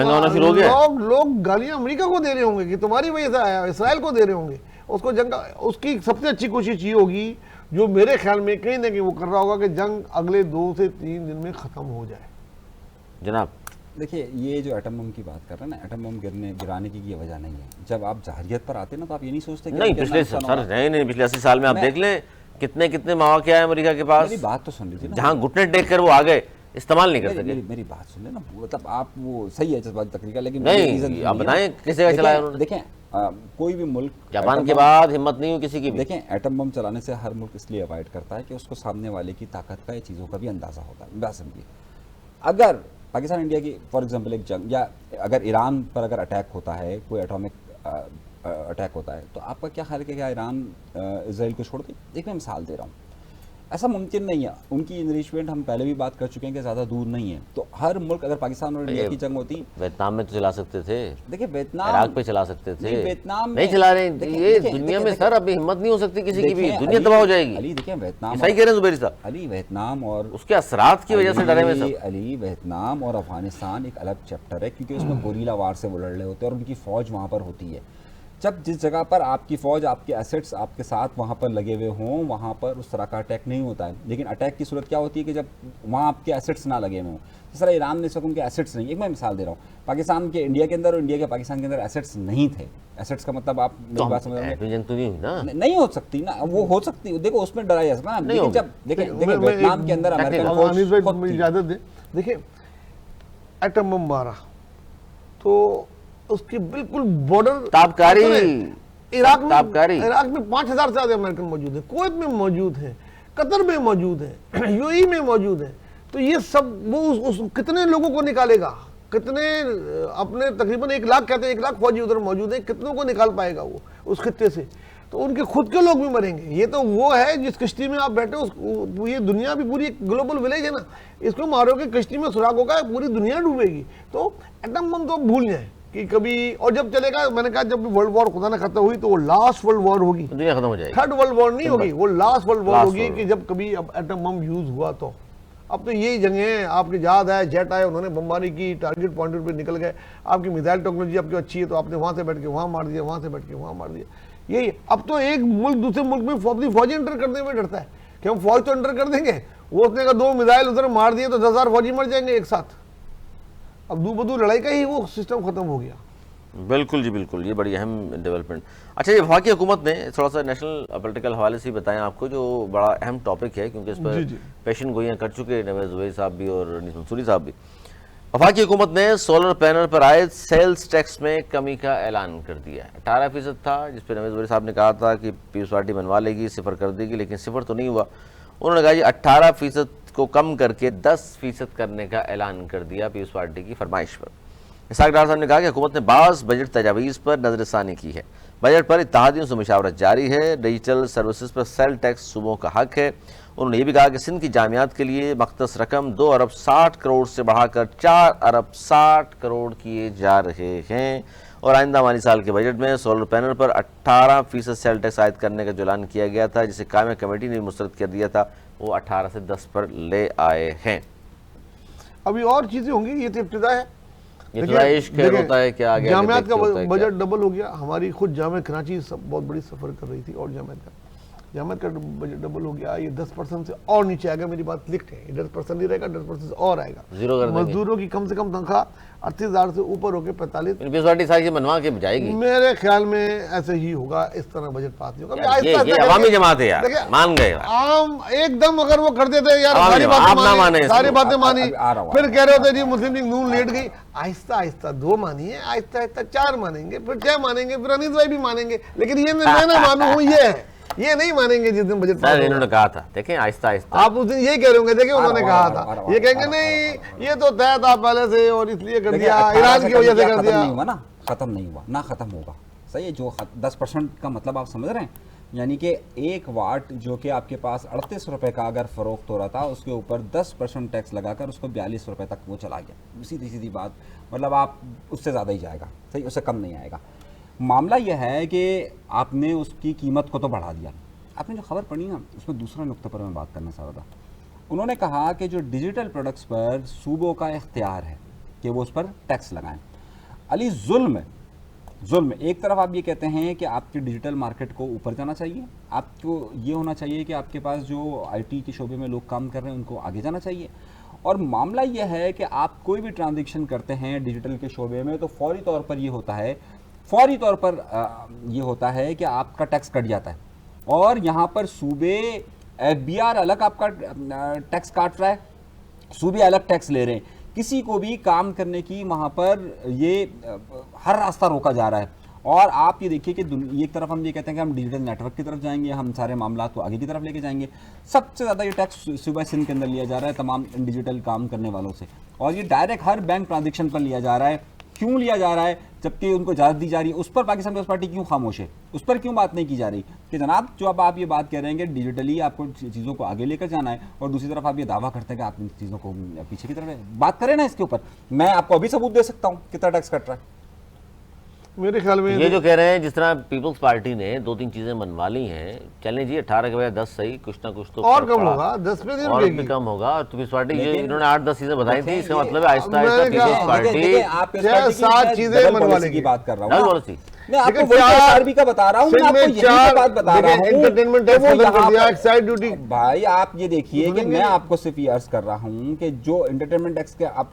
B: गालियां अमेरिका को दे रहे होंगे कि तुम्हारी वजह से आया, इसराइल को दे रहे होंगे उसको जंग। उसकी सबसे अच्छी कोशिश ये होगी, जो मेरे ख्याल में कहीं ना कहीं वो कर रहा होगा, कि जंग अगले 2 से 3 दिन में खत्म हो जाए।
A: जनाब
C: देखिए ये जो एटम बम की बात कर रहे हैं ना, एटम बम गिराने की ये वजह नहीं है। जब आप जहरियत पर आते हैं ना तो आप ये नहीं सोचते
A: नहीं, पिछले पिछले 80 साल में आप देख लें कितने कितने मौके आए अमेरिका के पास।
C: मेरी बात तो सुन लीजिए,
A: जहां घुटने टेक कर वो आ गए, इस्तेमाल नहीं कर सके।
C: मेरी बात सुन लेना, मतलब आप वो सही है जज्बाती तकरीका, लेकिन
A: नहीं आप बताएं किसी का चलाया उन्होंने?
C: देखें कोई भी मुल्क
A: जापान के बाद हिम्मत नहीं हुई किसी की भी।
C: देखें एटम बम चलाने से हर मुल्क इसलिए अवॉइड करता है कि उसको सामने वाले की ताकत का, ये चीज़ों का भी अंदाजा होता है। बात समझिए, अगर पाकिस्तान इंडिया की फॉर एग्जांपल एक जंग, या अगर ईरान पर अगर अटैक होता है, कोई एटॉमिक अटैक होता है, तो आपका क्या ख्याल है कि क्या ईरान इसराइल को छोड़ दे? एक मैं मिसाल दे रहा हूँ, ऐसा मुमकिन नहीं है। उनकी इनरिचमेंट हम पहले भी बात कर चुके हैं कि ज़्यादा दूर नहीं है। तो हर मुल्क, अगर पाकिस्तान और इंडिया की जंग होती,
A: वियतनाम में तो चला सकते थे,
C: देखिए वियतनाम,
A: इराक पे चला सकते थे,
C: वियतनाम
A: नहीं चला रहे। ये दुनिया में सर अभी हिम्मत नहीं हो सकती किसी की भी, दुनिया तबाह हो जाएगी।
C: अली देखिए वियतनाम,
A: सही कह रहे हैं जुबैर साहब,
C: अली वियतनाम और
A: उसके असरात की वजह से डरे हुए सब।
C: अली वियतनाम और अफगानिस्तान एक अलग चैप्टर है, क्योंकि उसमें गोरीला वार से वो लड़ रहे होते हैं और उनकी फौज वहाँ पर होती है। जब जिस जगह पर आपकी फौज, आपके एसेट्स आपके साथ वहाँ पर लगे हुए हों, वहाँ पर उस तरह का अटैक नहीं होता है। लेकिन अटैक की सूरत क्या होती है कि जब वहाँ आपके एसेट्स ना लगे हुए हों। जिस तरह ईरान में इस वक्त उनके एसेट्स नहीं। एक मैं मिसाल दे रहा हूँ, पाकिस्तान के इंडिया के अंदर और इंडिया के पाकिस्तान के अंदर एसेट्स नहीं थे। एसेट्स का मतलब आप मेरी बात समझ रहे हैं?
A: जंग तो नहीं हुई ना,
C: नहीं हो सकती ना, वो हो सकती, देखो उसमें डरा जा सकता है। लेकिन जब देखिए वियतनाम के अंदर अमेरिकन
B: इजाजत दे, देखिए एटम बम मारा तो उसके बिल्कुल बॉर्डर
A: ताबकारी,
B: इराक में 5000 से ज्यादा अमेरिकन मौजूद है, कुवैत में मौजूद है, कतर में मौजूद है, यूएई में मौजूद है। तो ये सब वो कितने लोगों को निकालेगा, कितने अपने तकरीबन 1 लाख, कहते हैं 1 लाख फौजी उधर मौजूद है, कितनों को निकाल पाएगा वो उस खित्ते से? तो उनके खुद के लोग भी मरेंगे। ये तो वो है जिस कश्ती में आप बैठे हो, ये दुनिया भी पूरी एक ग्लोबल विलेज है ना, इसको मारोगे कश्ती में सुराग होगा, पूरी दुनिया डूबेगी। तो एटम बम तो भूल जाए कि कभी, और जब चलेगा, मैंने कहा जब वर्ल्ड वॉर खुदा ना खत्म हुई तो वो लास्ट वर्ल्ड वॉर होगी,
A: दुनिया खत्म हो जाएगी।
B: 3rd वर्ल्ड वॉर नहीं होगी, वो लास्ट वर्ल्ड वॉर होगी कि जब कभी अब एटम बम यूज हुआ तो। अब तो यही जगह है, आपके जहाज आए, जेट आए, उन्होंने बमबारी की, टारगेट पॉइंट पे निकल गए। आपकी मिसाइल टेक्नोलॉजी आपकी अच्छी है तो आपने वहां से बैठ के वहां मार दिया, वहां से बैठ के वहां मार दिया। यही अब तो एक मुल्क दूसरे मुल्क में फौजी एंटर करने में डरता है कि हम फौज तो एंटर कर देंगे, वो उसने कहा 2 मिसाइल उधर मार दिए तो 10,000 फौजी मर जाएंगे एक साथ। अब दू बदू लड़ाई का ही वो सिस्टम खत्म हो गया।
A: बिल्कुल जी बिल्कुल, ये बड़ी अहम डेवलपमेंट। अच्छा, ये वफाकी हुकूमत ने थोड़ा सा नेशनल पॉलिटिकल हवाले से बताएं आपको, जो बड़ा अहम टॉपिक है क्योंकि इस पर पेशन गोइयाँ कर चुके हैं नवाज जुबैर साहब भी और अनीस मंसूरी साहब भी। वफाकी हुकूमत ने सोलर पैनल पर आए सेल्स टैक्स में कमी का ऐलान कर दिया है। 18% था, जिस पर नवाज जुबैर साहब ने कहा था कि पीपल्स पार्टी बनवा लेगी, 0 कर देगी, लेकिन 0 तो नहीं हुआ। उन्होंने कहा जी 18% को कम करके 10% करने का ऐलान कर दिया पीपल्स पार्टी की फरमाइश पर। इसहाक डार साहब ने कहा कि हुकूमत ने बाज़ बजट तजावीज़ पर नजरसानी की है। बजट पर इत्तेहादियों से मुशावरत जारी है। डिजिटल सर्विसेज पर सेल टैक्स सूबों का हक है। उन्होंने ये भी कहा कि सिंध की जामियात के लिए मख्तस रकम 2 अरब 60 करोड़ से बढ़ाकर 4 अरब 60 करोड़ किए जा रहे हैं। और आइंदा माली साल के बजट में सोलर पैनल पर 18% सेल टैक्स आयद करने का जो ऐलान किया गया था, जिसे कायम कमेटी ने मुस्तरद कर दिया था, वो 18 से 10 पर ले आए हैं।
B: अभी और चीजें होंगी, ये तो इब्तिदा है।
A: ये थोड़ा इश्क खैर होता है कि आगे
B: जामियात का
A: देखते होता है
B: बजट डबल हो गया। हमारी खुद जामिया कराची बहुत बड़ी सफर कर रही थी और जामियात का बजट डबल हो गया। ये 10% से और नीचे आएगा, मेरी बात लिखते हैं, 10% नहीं रहेगा, 10% से और आएगा।
A: जीरो कर देंगे।
B: मजदूरों की कम से कम तनख्वाह 38,000 से ऊपर होकर 45।
A: बीएसवाईटी सारी चीज़ बनवा के जाएगी।
B: मेरे ख्याल में ऐसे ही होगा, इस तरह बजट पास नहीं होगा।
A: ये अवामी जमात है यार, मान गए
B: आम एकदम अगर वो कर देते यार,
A: आवामी
B: सारी
A: जमात, आप ना माने
B: बातें सारी बातें मानी,
C: आ रहा हूं।
B: फिर कह रहे होते जी मुस्लिम लीग नून लेट गई। आहिस्ता आहिस्ता 2 मानिए, आहिस्ता आहिस्ता 4 मानेंगे, फिर 6 मानेंगे, फिर अनीस भाई भी मानेंगे। लेकिन ये मैं ना मानू हूँ, ये नहीं मानेंगे जिस दिन बजट पास होगा।
A: इन्होंने कहा था, देखें आहिस्ता आहिस्ता।
B: आप उस दिन यही कह रहे होंगे, देखिए उन्होंने कहा था, ये कहेंगे नहीं ये तो तय था पहले से और इसलिए कर दिया, ईरान की वजह से कर दिया।
C: नहीं हुआ ना, खत्म नहीं हुआ ना, खत्म होगा। सही है, जो 10% का मतलब आप समझ रहे हैं, यानी कि 1 वाट जो कि आपके पास 38 रुपए का अगर फरोख्त हो रहा था, उसके ऊपर 10% टैक्स लगाकर उसको 42 रुपए तक वो चला गया। सीधी सीधी बात, मतलब आप उससे ज़्यादा ही जाएगा, सही, उससे कम नहीं आएगा। मामला यह है कि आपने उसकी कीमत को तो बढ़ा दिया। आपने जो खबर पढ़ी ना, उसमें दूसरा नुक्ते पर मैं बात करना चाह रहा था। उन्होंने कहा कि जो डिजिटल प्रोडक्ट्स पर सूबों का इख्तियार है कि वो उस पर टैक्स लगाएं। अली जुल्म एक तरफ आप ये कहते हैं कि आपकी डिजिटल मार्केट को ऊपर जाना चाहिए, आपको ये होना चाहिए कि आपके पास जो आईटी के शोबे में लोग काम कर रहे हैं उनको आगे जाना चाहिए, और मामला ये है कि आप कोई भी ट्रांजेक्शन करते हैं डिजिटल के शोबे में तो फौरी तौर पर ये होता है कि आपका टैक्स कट जाता है। और यहाँ पर सूबे एफबीआर अलग आपका टैक्स काट रहा है, सूबे अलग टैक्स ले रहे हैं। किसी को भी काम करने की वहाँ पर ये हर रास्ता रोका जा रहा है। और आप ये देखिए कि एक तरफ हम ये कहते हैं कि हम डिजिटल नेटवर्क की तरफ जाएंगे, हम सारे मामला को आगे की तरफ लेके जाएंगे। सबसे ज़्यादा ये टैक्स सूबा सिंध के अंदर लिया जा रहा है तमाम डिजिटल काम करने वालों से, और ये डायरेक्ट हर बैंक ट्रांजेक्शन पर लिया जा रहा है। क्यों लिया जा रहा है जबकि उनको इजाज़त दी जा रही है? उस पर पाकिस्तान पीपल्स पार्टी क्यों खामोश है? उस पर क्यों बात नहीं की जा रही कि जनाब जो अब आप ये बात कह रहे हैं कि डिजिटली आपको चीज़ों को आगे लेकर जाना है, और दूसरी तरफ आप ये दावा करते हैं कि आप इन चीज़ों को पीछे की तरफ बात करें ना। इसके ऊपर मैं आपको अभी सबूत दे सकता हूँ कितना टैक्स कट रहा है।
B: मेरे ख्याल में
A: ये जो कह रहे हैं जिस तरह पीपल्स पार्टी ने 2-3 चीजें बनवा ली हैं, चलें जी 18 के बजाय 10 सही, कुछ ना कुछ तो
B: और कम होगा, 10 पे नहीं
A: और
B: रुकेगी।
A: भी कम होगा। और पीपल्स पार्टी ये इन्होंने 8-10 चीजें बताई थी, इसका मतलब है आहिस्ता आहिस्ता पीपल्स पार्टी
C: आप
B: 6-7 चीजें बनवा लेगी
C: की बात कर रहा
A: डबल
C: हूँ।
A: पॉलिसी।
C: मैं आपको वही आरबी का बता रहा हूँ, मैं आपको यही तो बात बता रहा हूँ।
B: एंटरटेनमेंट टैक्स खत्म कर दिया, एक्साइज ड्यूटी।
C: भाई आप ये देखिए कि मैं आपको सिर्फ ये अर्ज कर रहा हूँ कि जो एंटरटेनमेंट टैक्स के आप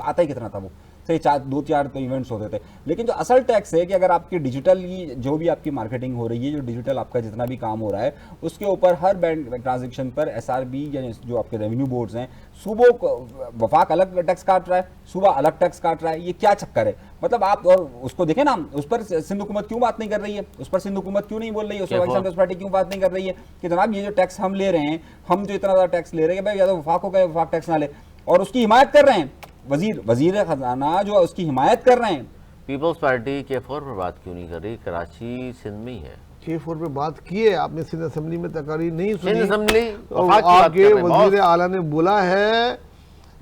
C: आता ही कितना था, वो सही 2-4 तो इवेंट्स होते थे। लेकिन जो असल टैक्स है कि अगर आपकी डिजिटल जो भी आपकी मार्केटिंग हो रही है, जो डिजिटल आपका जितना भी काम हो रहा है, उसके ऊपर हर बैंक ट्रांजेक्शन पर एसआरबी यानी जो आपके रेवेन्यू बोर्ड्स हैं, सूबों को वफाक अलग टैक्स काट रहा है, सूबा अलग टैक्स काट रहा है। ये क्या चक्कर है? मतलब आप और उसको देखें ना, उस पर सिंध हुकूमत क्यों बात नहीं कर रही है? उस पर सिंध हुकूमत क्यों नहीं बोल रही है? उस पर पाकिस्तान पीपल्स पार्टी क्यों बात नहीं कर रही है कि जनाब ये जो टैक्स हम ले रहे हैं, हम जो इतना ज़्यादा टैक्स ले रहे हैं, भाई या तो वफाक हो गए, वफाक टैक्स ना ले, और उसकी हिमायत कर रहे हैं वजीर खजाना जो उसकी हिमायत कर रहे हैं।
A: पीपल्स पार्टी K4 पर बात क्यों नहीं कर रही? कराची सिंध में ही है।
B: K4 पे बात की है आपने, सिंध असेंबली में तकारीर नहीं सुनी?
A: सिंध असेंबली
B: आपके वजीर आला ने बोला है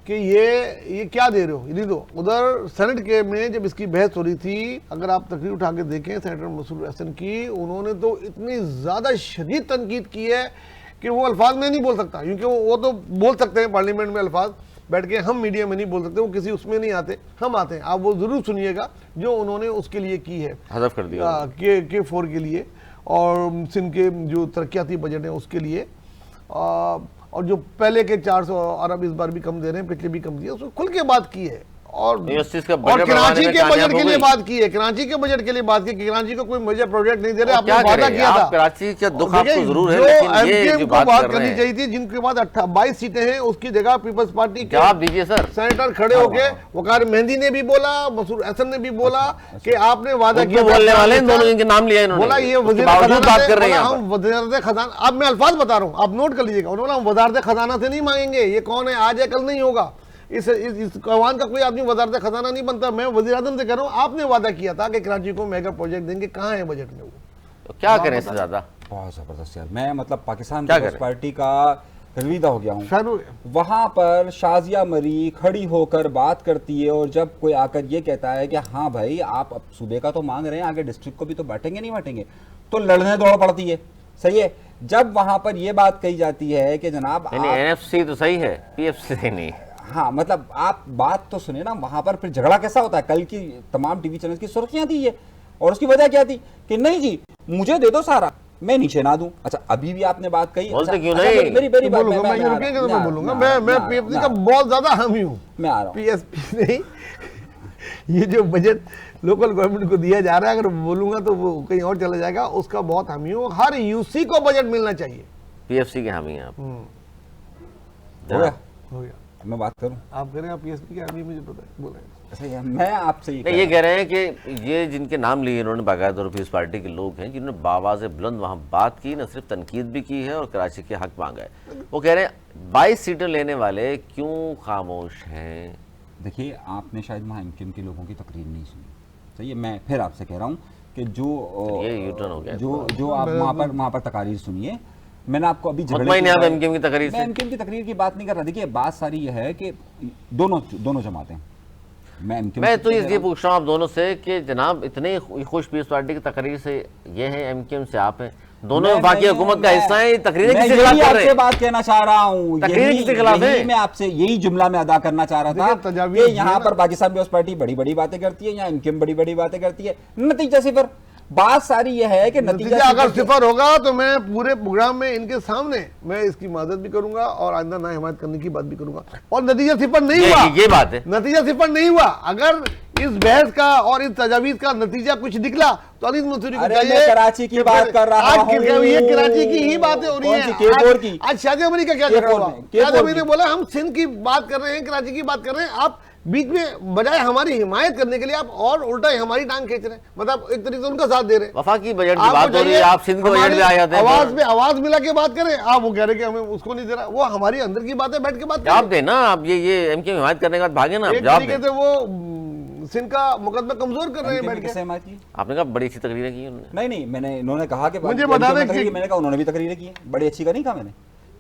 B: कि ये क्या दे रहे हो, ये दो। उधर सेनेट के में जब इसकी बहस हो रही थी, अगर आप तकरीर उठा के देखें सेनेटर मसूद हसन की, उन्होंने तो इतनी ज़्यादा शदीद तनकीद की है कि वो अल्फाज में नहीं बोल सकता, क्योंकि वो तो बोल सकते हैं पार्लियामेंट में अल्फाज बैठ के, हम मीडिया में नहीं बोल सकते, वो किसी उसमें नहीं आते, हम आते हैं। आप वो ज़रूर सुनिएगा जो उन्होंने उसके लिए की है,
A: हज़फ कर दिया
B: K4 के लिए, और सिंध के जो तरक्याती बजट है उसके लिए, और जो पहले के 400 अरब इस बार भी कम दे रहे हैं, पिछले भी कम दिए, उसको खुल के बात की है। और कराची के बजट के लिए बात की है, कराची के बजट के लिए बात की, कराची को कोई मेजर प्रोजेक्ट नहीं दे रहे, आपने वादा किया था।
A: कराची का दुख आपको जरूर है,
B: लेकिन ये जो बात करनी चाहिए थी, जिनके पास 22 सीटें हैं, उसकी जगह पीपल्स पार्टी के
A: जवाब दीजिए सर।
B: सेनेटर खड़े होके, वकार मेहंदी ने भी बोला, मसूद हसन ने भी बोला कि आपने वादा किया।
A: बोलने वाले दोनों इनके नाम लिया इन्होंने,
B: बोला ये वज़ीर
A: बात कर रहे हैं
B: हम वज़ारत खजाना, अब मैं अल्फाज बता रहा हूँ, आप नोट कर लीजिएगा। उन्होंने हम वज़ारत खजाना से नहीं मांगेंगे, ये कौन है, आज है कल नहीं होगा, इस कवान का कोई आदमी वज़ारत खजाना नहीं बनता। मैं वज़ीर आज़म से कह रहा हूँ, आपने वादा किया था कि कराची को मेगा प्रोजेक्ट देंगे, कहाँ है बजट में वो?
A: तो क्या करें इससे ज्यादा?
C: बहुत ज़बरदस्त यार। मैं मतलब पाकिस्तान पीपल्स पार्टी का फिरविदा हो गया हूँ।
B: फैन हो गया।
C: वहां पर शाजिया मरी खड़ी होकर बात करती है, और जब कोई आकर ये कहता है कि हाँ भाई आप अब सूबे का तो मांग रहे हैं, आगे डिस्ट्रिक्ट को भी तो बांटेंगे नहीं बांटेंगे, तो लड़ने दौड़ पड़ती है। सही है। जब वहां पर ये बात कही जाती है कि जनाब
A: NFC तो सही है, PFC नहीं।
C: हाँ मतलब आप बात तो सुने ना, वहां पर फिर झगड़ा कैसा होता है। कल की तमाम टीवी चैनल की सुर्खियां थी ये, और उसकी वजह क्या थी कि नहीं जी मुझे दे दो सारा, मैं नीचे ना दूं। अच्छा अभी भी आपने बात कही,
A: बोलते
C: अच्छा,
A: क्यों
C: अच्छा,
A: नहीं?
C: मेरी बात,
B: बोलूंगा मैं यूरोपियन का तो मैं बोलूंगा, मैं PFC का बहुत ज्यादा हामी हूँ।
C: मैं आ रहा हूँ।
B: PSP नहीं, ये जो बजट लोकल गवर्नमेंट को दिया जा रहा है, अगर बोलूंगा तो वो कहीं और चला जाएगा, उसका बहुत हामी हूँ। हर UC को बजट मिलना चाहिए।
A: PFC के हामी हैं आप।
C: हो गया,
B: हो गया।
C: मैं बात करूं।
B: आप करें, आप PSP के हामी, मुझे पता है, बोलें।
C: अच्छा ये मैं आपसे
A: नहीं, ये कह रहे हैं कि ये जिनके नाम लिए इन्होंने बाकायदा तौर पर इस पार्टी के लोग हैं जिन्होंने बावाज़ बुलंद वहाँ बात की, न सिर्फ तनकीद भी की है और कराची के हक मांगा है। वो कह रहे हैं 22 सीटें लेने वाले क्यों खामोश हैं।
C: देखिए आपने शायद वहाँ MKM के लोगों की तकरीर नहीं सुनी। सही है। मैं फिर आपसे कह रहा हूँ कि जो
A: ये यूटर्न हो गया।
C: जो आप वहाँ पर तकारीर सुनिए। मैंने आपको अभी
A: मुतमईन हैं आप MKM की तकरीर से?
C: मैं MKM की तकरीर की बात नहीं कर रहा। देखिए बात सारी यह है कि दोनों जमातें, मैं
A: तो ये पूछ रहा हूँ आप दोनों से कि जनाब इतने खुश पीस पार्टी की तकरीर से ये हैं, MKM से आप हैं, दोनों वफाकी हुकूमत का हिस्सा है, तकरीरें किसके खिलाफ कर रहे हैं?
C: बात कहना चाह रहा हूँ,
A: तकरीरें किसके खिलाफ है?
C: मैं आपसे यही जुमला में अदा करना चाह रहा था कि यहाँ पर पाकिस्तान पीपल्स पार्टी बड़ी बड़ी बातें करती है, यहाँ MKM बड़ी बड़ी बातें करती है, नतीजा सिफर। बात सारी यह है कि नतीजा
B: अगर सिफर होगा तो मैं पूरे प्रोग्राम में इनके सामने मैं इसकी माजरत भी करूंगा और आइंदा ना हिमायत करने की बात भी करूंगा। और नतीजा सिफर नहीं हुआ,
A: ये बात है,
B: नतीजा सिफर नहीं हुआ। अगर इस बहस का और इस तजावीज का नतीजा कुछ निकला तो अनीस मंसूरी को चाहिए।
C: कराची की बात कर रहा हूं,
B: ये कराची की ही बातें हो रही हैं। आज शाजिया मरी का क्या चक्कर हुआ? शाजिया मरी ने बोला हम सिंध की बात कर रहे हैं, कराची की बात कर रहे हैं, आप बीच में बजाय हमारी हिमायत करने के लिए आप और उल्टा हमारी टांग खींच रहे हैं। मतलब एक तरीके से उनका साथ दे रहे हैं।
A: वफाकी बजट की बात हो रही है, आप सिंध को बजट में आ जाते हैं।
B: आवाज में आवाज मिला के बात करें, आप वो कह रहे कि हमें उसको नहीं दे रहा। वो हमारी अंदर की बात है, बैठ के बात
A: जवाब देना आप। ये MKM हिमायत करने के बाद भागे ना, जवाब दें।
B: वो सिंध का मुकदमा कमजोर कर रहे हैं बैठ के।
A: आपने कहा बड़ी अच्छी तकरीरें की उन्होंने।
C: नहीं मैंने, इन्होंने कहा कि
B: मुझे बता दें,
C: मैंने कहा उन्होंने भी तकरीरें की हैं। बड़ी अच्छी का नहीं कहा मैंने,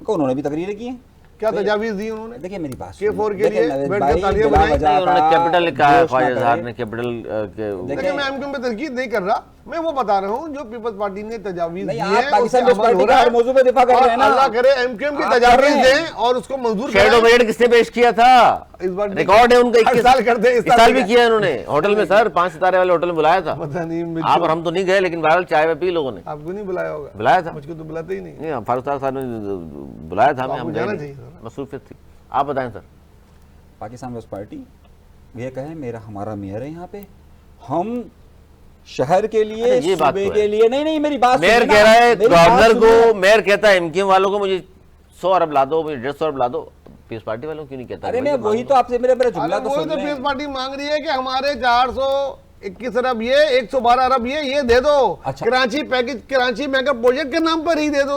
C: कहा उन्होंने भी तकरीरें की हैं।
B: क्या तजावीज दी उन्होंने?
C: देखिए मेरी बात
B: K4 के लिए बैठ के तालियां बजाएं।
A: उन्होंने कैपिटल लिखा है, ख्वाजा साहब ने कैपिटल के।
B: देखिए मैं MKM पे तनकीद नहीं कर रहा, मैं वो बता रहा हूँ जो पीपल्स पार्टी ने तजावीज दी है,
C: पाकिस्तान पीपल्स पार्टी का हर मौजू पे दिफा कर रहे हैं ना।
B: अल्लाह करे MKM की तजावीज दें और उसको मंजूर करें।
A: शेडो बजट किसने पेश किया था?
B: इस बार
A: रिकॉर्ड है उनका,
B: 21 साल करते हैं।
A: इस साल भी किया उन्होंने होटल में सर, 5 सितारे वाले होटल में बुलाया था।
B: पता नहीं
A: आप और हम तो नहीं गए, लेकिन बहरहाल चाय में पी लोगों ने।
B: आपको नहीं बुलाया होगा?
A: बुलाया था,
B: मुझको तो बुलाते ही नहीं।
A: नहीं फारूक साहब ने बुलाया था, हम
B: जाना चाहिए,
A: मसरूफियत थी। आप बताएं सर।
C: पाकिस्तान पीपल्स पार्टी ये कहे मेरा हमारा मेयर है यहाँ पे, हम शहर के लिए,
A: ये बात
C: सूबे के लिए नहीं मेरी बात,
A: मेयर कह रहा है गवर्नर को, मेयर कहता है MKM वालों को मुझे 100 अरब ला दो, मुझे 150 अरब ला दो, पीस पार्टी वालों क्यों नहीं कहता?
C: अरे मैं वही तो आपसे मेरा जुमला तो सुन
B: पीस पार्टी मांग रही है कि हमारे 421 अरब ये, 112 अरब ये दे दो। अच्छा। Karachi package, Karachi mega project के नाम पर ही दे दो,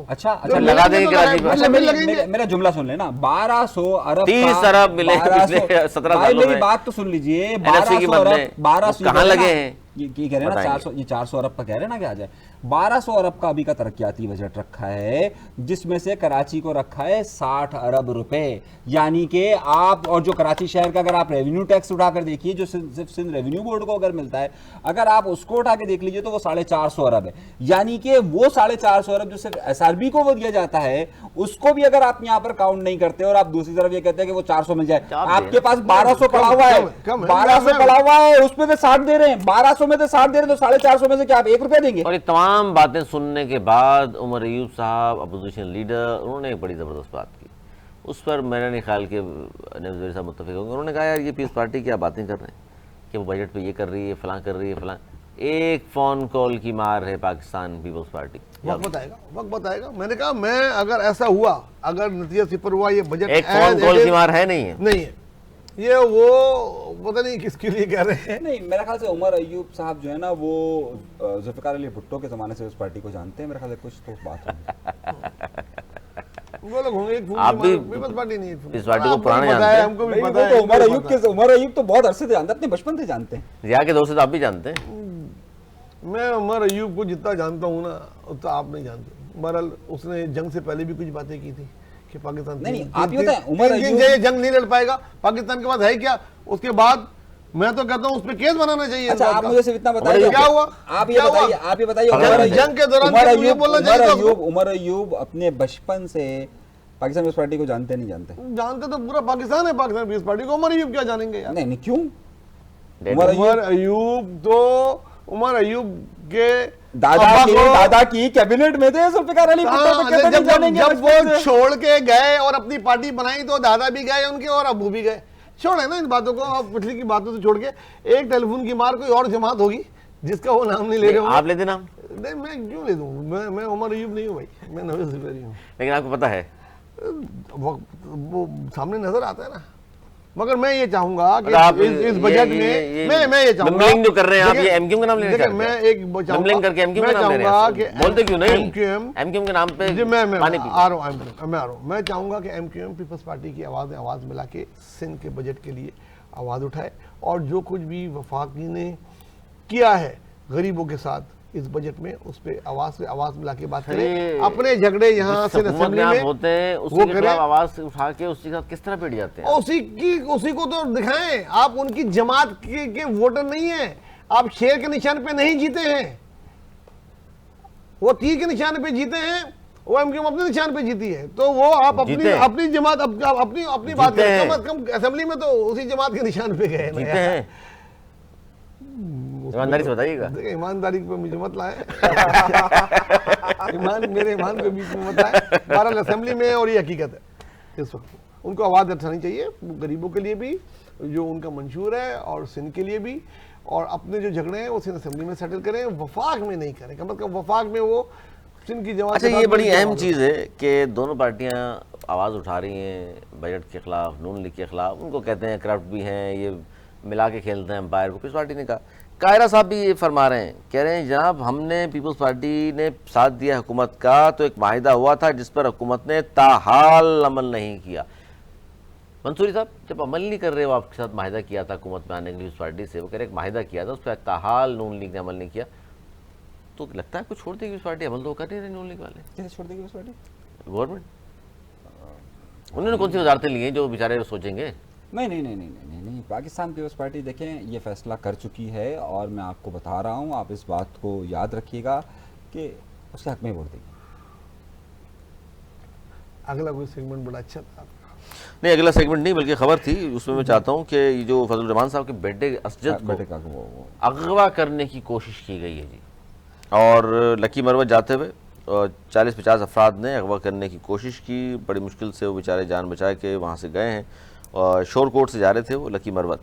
C: अच्छा
A: लगा देंगे कराची
C: पे। मेरा जुमला सुन लेना, 1200 अरब
A: 30 अरब मिले पिछले 17 सालों में।
C: मेरी बात तो सुन लीजिए,
A: 1200 कहाँ लगे हैं?
C: ये कह रहे हैं ना 400 अरब का कह रहे हैं ना, क्या आ जाए 1200 अरब का अभी का तरक्याती बजट रखा है, जिसमें से कराची को रखा है 60 अरब रुपए। यानी कि आप, और जो कराची शहर का अगर आप रेवेन्यू टैक्स उठाकर देखिए, जो सिर्फ सिंध रेवेन्यू बोर्ड को अगर मिलता है, अगर आप उसको उठा के देख लीजिए तो वो 450 अरब है। यानी कि वो 450 अरब जो सिर्फ SRB को वो दिया जाता है, उसको भी अगर आप यहाँ पर काउंट नहीं करते और आप दूसरी तरफ ये कहते हैं कि वो 400 मिल जाए, आपके पास 1200 पड़ा हुआ है, 1200 पड़ा हुआ है, उसमें से 60 दे रहे हैं, 1200 में से 60 दे रहे हैं, तो 450 में से क्या आप 1 रुपया देंगे?
A: और ये तमाम बातें सुनने के बाद उमर अयूब साहब, अपोजिशन लीडर, उन्होंने एक बड़ी ज़बरदस्त बात की। उस पर मेरा नहीं ख्याल कि नवाज़ साहब मुत्तफ़िक़ होंगे। उन्होंने कहा यार ये पीस पार्टी क्या बातें कर रहे हैं कि वो बजट पे ये कर रही है, फलां कर रही है, फलां। एक फ़ोन कॉल की मार है पाकिस्तान पीपल्स पार्टी।
B: वक्त बताएगा। मैंने कहा मैं अगर ऐसा हुआ, अगर नतीजा सिफर हुआ, ये बजट
A: एक फ़ोन कॉल की मार है, नहीं है
B: ये वो पता नहीं किसके लिए कह रहे हैं।
C: नहीं मेरा ख्याल से उमर अयूब साहब जो है ना, वो जुल्फ़िकार अली भुट्टो के ज़माने से उस पार्टी को जानते हैं। मेरे ख्याल से कुछ तो बात
B: वो लोग होंगे,
A: आप भी
B: पीपल्स पार्टी नहीं,
A: इस पार्टी को पुराने जानते हैं।
B: हमको भी पता
C: है। उमर अयूब तो बहुत अरसे से जानते हैं, अपने बचपन से जानते हैं।
A: जिया के दोस्त तो आप भी जानते हैं।
B: मैं उमर अयूब को जितना जानता हूँ ना, उतना आप नहीं जानते। बहरहाल उसने जंग से पहले भी कुछ बातें की थी कि पाकिस्तान
C: नहीं, आप ये बताएं, उमर अयूब
B: ये जंग नहीं लड़ पाएगा, पाकिस्तान के पास है क्या। उसके बाद मैं तो कहता हूं उस पर केस बनाना चाहिए।
C: अच्छा, आप मुझे सिर्फ इतना बताइए
B: क्या हुआ,
C: आप ये बताइए, आप ये बताइए
B: जंग के दौरान बोलना चाहिए।
C: उमर अयूब अपने बचपन से पाकिस्तान पीपल्स पार्टी को जानते नहीं जानते?
B: जानते तो पूरा पाकिस्तान है पाकिस्तान पीपल्स पार्टी को, उमर अयूब क्या जानेंगे यार।
C: नहीं, क्यों?
B: उमर अयूब के
C: दादा की कैबिनेट में थे जुल्फिकार अली भुट्टो, तो कैसे नहीं जानेंगे?
B: जब वो छोड़ के गए और अपनी पार्टी बनाई तो दादा भी गए उनके और अबू भी गए। छोड़े ना इन बातों को, आप पिछली की बातों से छोड़ के एक टेलीफोन की मार कोई और जमात होगी जिसका वो नाम नहीं ले रहे हो।
A: आप ले देना।
B: नहीं, मैं क्यों ले दूं, मैं उमर अयूब नहीं हूँ भाई, मैं नवाज ज़फरी हूँ।
A: लेकिन आपको पता है
B: वो सामने नजर आता है ना। मगर मैं ये चाहूंगा कि
A: आप
B: इस बजट में मैं ये चाहूंगा,
A: मिमलिंग जो कर रहे हैं आप, ये एमक्यूएम का नाम लेना चाहते हैं?
B: मैं एक
A: मिमलिंग करके एमक्यूएम का नाम ले रहे हैं, बोलते क्यों नहीं? एमक्यूएम के नाम पे
B: मैं
A: पानी पी।
B: आ रहा हूँ। मैं चाहूंगा कि एमक्यूएम पीपल्स पार्टी की आवाज मिला के सिंध के बजट के लिए आवाज उठाए, और जो कुछ भी वफाकी ने किया है गरीबों के साथ इस बजट में उस पे आवाज मिला के बात करें। अपने झगड़े यहाँ से असेंबली में
A: होते हैं उसके खिलाफ आवाज उठा के उसके साथ किस तरह बैठ जाते हैं?
B: उसी को तो दिखाएं। आप उनकी जमात के वोटर नहीं है, आप शेर के निशान पे नहीं जीते हैं, वो तीर के निशान पे जीते हैं, वो एमक्यूएम अपने निशान पे जीती है। तो वो आप अपनी जमात अपनी बात करें, कम से कम असेंबली में तो उसी जमात के निशान पे गए
A: ना। ईमानदारी से बताइएगा।
B: देखिए, ईमानदारी पे मुझे मत लाए मेरे ईमान के बीच में मत लाए। बहरहाल असेंबली में, और ये हकीकत है, इस वक्त उनको आवाज़ उठानी चाहिए, गरीबों के लिए भी जो उनका मंशूर है और सिंध के लिए भी, और अपने जो झगड़े हैं वो सिंध असेंबली में सेटल करें, वफाक में नहीं करें। कम से कम वफाक में वो सिंध की जमात।
A: अच्छा, ये बड़ी अहम चीज़ है कि दोनों पार्टियां आवाज़ उठा रही हैं बजट के खिलाफ, नून लीग के खिलाफ। उनको कहते हैं करप्ट भी हैं, ये मिला के खेलते हैं एम्पायर को। पीपल्स पार्टी ने कहा, कायरा साहब भी ये फरमा रहे हैं, कह रहे हैं जनाब हमने पीपल्स पार्टी ने साथ दिया हुकूमत का, तो एक माहिदा हुआ था जिस पर हुकूमत ने ताहाल अमल नहीं किया। मंसूरी साहब, जब अमल नहीं कर रहे हो, आपके साथ माहिदा किया था हुकूमत में आने के लिए उस पार्टी से, वो कह रहे एक माहिदा किया था, उस पर ताहाल नून लीग ने अमल नहीं किया, तो लगता है कुछ छोड़ देगी उस पार्टी? अमल तो कर नहीं रहे नून लीग वाले।
C: कैसे छोड़ देगी उस पार्टी?
A: गवर्नमेंट, उन्होंने कौन सी वजारतें ली हैं जो बेचारे सोचेंगे?
C: नहीं, पाकिस्तान पीपल्स पार्टी देखें ये फैसला कर चुकी है, और मैं आपको बता रहा हूँ, आप इस बात को याद रखिएगा कि उसके हक में वोट देगी।
B: अगला कोई सेगमेंट बड़ा अच्छा था।
A: नहीं, अगला सेगमेंट नहीं, बल्कि खबर थी, उसमें मैं चाहता हूँ कि जो फजल रहमान साहब के बेटे असजद को अगवा करने की कोशिश की गई है जी, और लकी मरवत जाते हुए 40-50 अफराद ने अगवा करने की कोशिश की। बड़ी मुश्किल से वो बेचारे जान बचा के वहाँ से गए हैं, और शोरकोट से जा रहे थे वो लकी मरवत,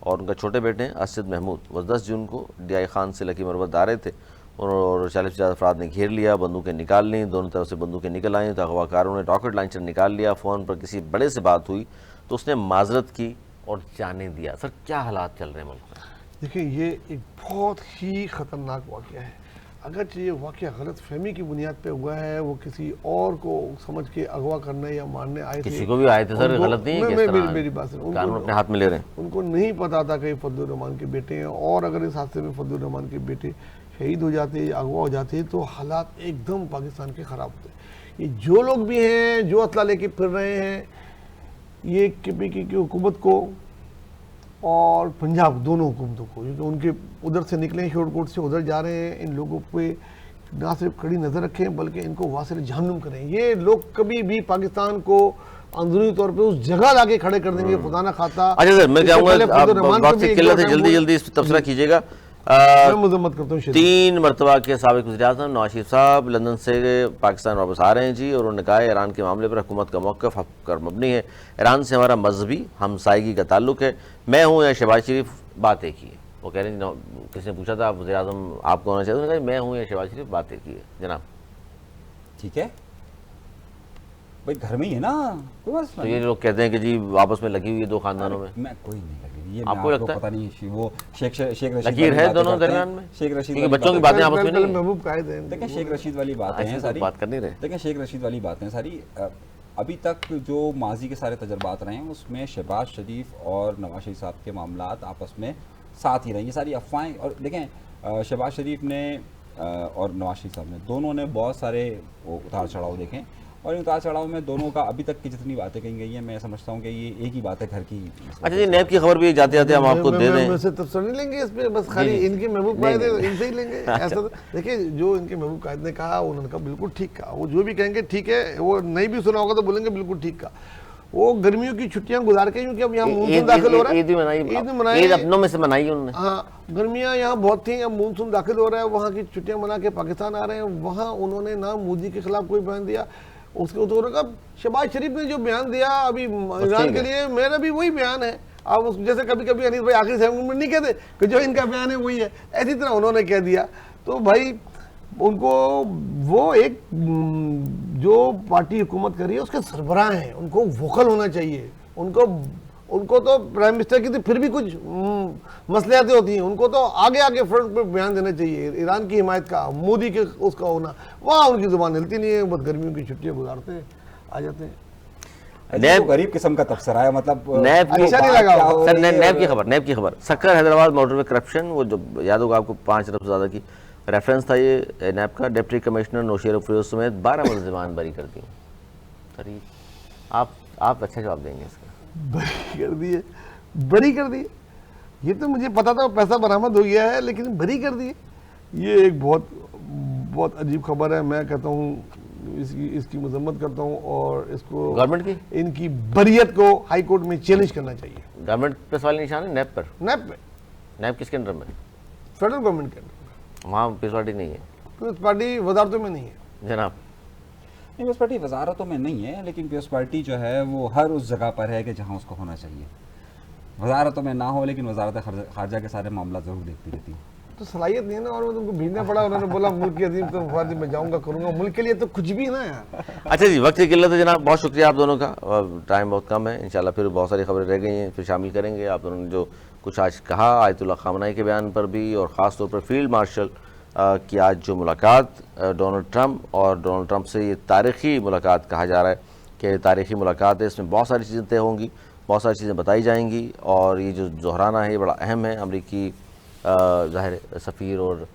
A: और उनका छोटे बेटे हैं असद महमूद, वो 10 जून को DI खान से लकी मरवत आ रहे थे, और 40-50 अफराद ने घेर लिया, बंदूकें निकाल लीं, दोनों तरफ से बंदूकें निकल आईं, तो अगवाकारों ने रॉकेट लॉन्चर निकाल लिया। फ़ोन पर किसी बड़े से बात हुई तो उसने माजरत की और जाने दिया। सर, क्या हालात चल रहे हैं मुल्क में?
B: देखिए, ये एक बहुत ही ख़तरनाक वाक़या है। अगर ये वाक़या गलत फहमी की बुनियाद पे हुआ है, वो किसी और को समझ के अगवा करने या मारने आए थे,
A: किसी को भी आए थे सर, गलत नहीं है।
B: मेरी बात सुनो,
A: कानून अपने हाथ में ले रहे हैं।
B: उनको नहीं पता था कि फजलुर रहमान के बेटे हैं, और अगर इस हादसे में फजलुर रहमान के बेटे शहीद हो जाते, अगवा हो जाते, तो हालात एकदम पाकिस्तान के ख़राब होते। ये जो लोग भी हैं जो असला लेके फिर रहे हैं, ये KP की हुकूमत को और पंजाब दोनों हुकूमतों को, क्योंकि उनके उधर से निकले शोरकोट से उधर जा रहे हैं, इन लोगों पे ना सिर्फ कड़ी नज़र रखें बल्कि इनको वासिल जहन्नुम करें। ये लोग कभी भी पाकिस्तान को अंदरूनी तौर पे उस जगह लाके खड़े कर देंगे, खुदा ना खाता।
A: अच्छा सर, मैं चाहूँगा जल्दी इस पर तबसरा कीजिएगा।
B: मैं मजम्मत करता हूँ
A: 3 मरतबा के साबिक वज़ीर-ए-आज़म नवाज शरीफ साहब लंदन से पाकिस्तान वापस आ रहे हैं जी, और उन्होंने कहा ईरान के मामले पर हुकूमत का मौक़िफ़ हक़ पर मबनी है, ईरान से हमारा मजहबी हमसायगी का ताल्लुक है, मैं हूँ या शहबाज शरीफ, बात एक ही है। वो कह रहे हैं, किसी ने पूछा था वज़ीर-ए-आज़म आपको होना चाहिए, उन्होंने कहा मैं हूँ या शहबाज शरीफ, बात एक ही है जनाब।
C: ठीक है भाई, घर में ही है ना, कोई बात
A: तो ये लोग कहते हैं कि जी आपस में लगी हुई है दो खानदानों में।
C: मैं कोई नहीं लगी, ये
A: आपको लगता है?
C: पता नहीं, वो शेख रशीद
A: लकीर है दोनों दरमियान में,
C: शेख रशीद
A: क्योंकि बच्चों की बातें आपस में नहीं।
B: महबूब कायद है।
C: देखिए, शेख रशीद वाली बातें हैं सारी,
A: बात कर नहीं रहे।
C: देखिए, शेख रशीद वाली बातें सारी अभी तक जो माजी के सारे तजर्बात रहे हैं उसमें शहबाज शरीफ और नवाज शरीफ साहब के मामलात आपस में साथ ही रहे, ये सारी अफवाहें। और देखें, शहबाज शरीफ ने और नवाज शरीफ साहब ने, दोनों ने बहुत सारे उतार चढ़ाव देखे और इन उतार चढ़ाव में दोनों का अभी तक की जितनी बातें कही गई हैं, मैं समझता हूँ कि ये एक ही बात है घर की।
A: अच्छा जी, नैब की खबर भी जाते जाते हम आपको दे दें।
B: वैसे तफसीर नहीं लेंगे इस पे, बस खाली इनके महबूब कायद इनसे ही लेंगे। ऐसा देखिए, जो इनके महबूब कायद ने कहा उन्होंने कहा बिल्कुल ठीक कहा। वो जो भी कहेंगे ठीक है, वो नहीं भी सुना होगा तो बोलेंगे बिल्कुल ठीक कहा। वो गर्मियों की छुट्टियां गुजार के, क्योंकि अब यहाँ मानसून दाखिल हो रहा है,
A: ईद मनाई, ईद अपनों में से मनाई उन्होंने।
B: हाँ, गर्मियाँ यहाँ बहुत थी, अब मानसून दाखिल हो रहा है, वहाँ की छुट्टियां मना के पाकिस्तान आ रहे हैं। वहाँ उन्होंने ना मोदी के खिलाफ कोई बयान दिया, उसके तो का शहबाज शरीफ ने जो बयान दिया अभी ईरान के लिए, मेरा भी वही बयान है। अब जैसे कभी कभी अनिस भाई आखिरी सेकंड में नहीं कहते कि जो इनका बयान है वही है, ऐसी तरह उन्होंने कह दिया। तो भाई उनको, वो एक जो पार्टी हुकूमत कर रही है उसके सरबराह हैं, उनको वोकल होना चाहिए। उनको तो प्राइम मिनिस्टर की तो फिर भी कुछ मसलियातें होती हैं, उनको तो आगे आगे फ्रंट पे बयान देना चाहिए। ईरान की हिमायत का, मोदी के उसका होना, वहाँ उनकी जुबान हिलती नहीं है, बस गर्मियों की छुट्टियां गुजारते हैं, आ जाते हैं।
C: नैब गरीब किस्म का तबसरा है, मतलब
A: नैब की
B: अच्छा नहीं लगा
A: सर, नैब की खबर सक्कर हैदराबाद मोटरवे करप्शन, वो जो याद होगा आपको 5 अरब से ज़्यादा की रेफरेंस था ये नैब का। डिप्टी कमिश्नर नौशेर फिरोज समेत 12 मुलजिमान बरी कर दिए। सर आप अच्छा जवाब देंगे इसका?
B: बरी कर दिए। ये तो मुझे पता था पैसा बरामद हो गया है, लेकिन बरी कर दिए, ये एक बहुत अजीब खबर है। मैं कहता हूँ इसकी मजम्मत करता हूँ, और इसको
A: गवर्नमेंट की
B: इनकी बरियत को हाई कोर्ट में चैलेंज करना चाहिए।
A: गवर्नमेंट पे सवाल निशान है नैब पर? नैब किसके अंडर में?
B: फेडरल गवर्नमेंट के अंडर।
A: वहाँ पीस पार्टी नहीं है?
B: पीस पार्टी वजारतों में नहीं है
A: जनाब।
C: पीपल्स पार्टी वजारतों में नहीं है, लेकिन पीपल्स पार्टी जो है वो हर उस जगह पर है कि जहाँ उसको होना चाहिए। वजारतों में ना हो, लेकिन वजारत खारजा के सारे मामला जरूर देखती रहती है।
B: तो सलाहियत नहीं है ना, और तुमको भेजना पड़ा, उन्होंने बोला मुल्क की अजीम तो मुफादी मैं जाऊंगा करूंगा, मुल्क के लिए तो कुछ भी ना यार।
A: अच्छा जी, वक्त की किल्लत है जनाब, बहुत शुक्रिया आप दोनों का, टाइम बहुत कम है। इंशाल्लाह फिर बहुत सारी खबरें रह गई हैं, फिर शामिल करेंगे। आप दोनों ने जो कुछ आज कहा आयतुल्लाह खामनाई के बयान पर भी, और ख़ास तौर पर फील्ड मार्शल की आज जो मुलाकात डोनाल्ड ट्रंप, और डोनाल्ड ट्रंप से ये तारीख़ी मुलाकात कहा जा रहा है कि तारीख़ी मुलाकात है, इसमें बहुत सारी चीज़ें तय होंगी, बहुत सारी चीज़ें बताई जाएंगी, और ये जो दोहराना है ये बड़ा अहम है। अमरीकी ज़ाहिर सफ़ीर और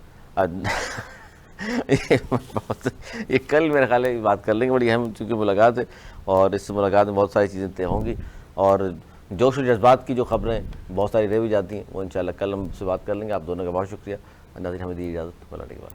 A: ये कल मेरे ख्याल है बात कर लेंगे, बड़ी अहम चूँकि मुलाकात है, और इस मुलाकात में बहुत सारी चीज़ें तय होंगी, और जोश और जज्बात की जो खबरें बहुत सारी रह भी जाती हैं वो इंशाल्लाह कल हम से बात कर लेंगे। आप दोनों का बहुत शुक्रिया। नाज़रीन, हमें दी इजाज़त, भला की बात।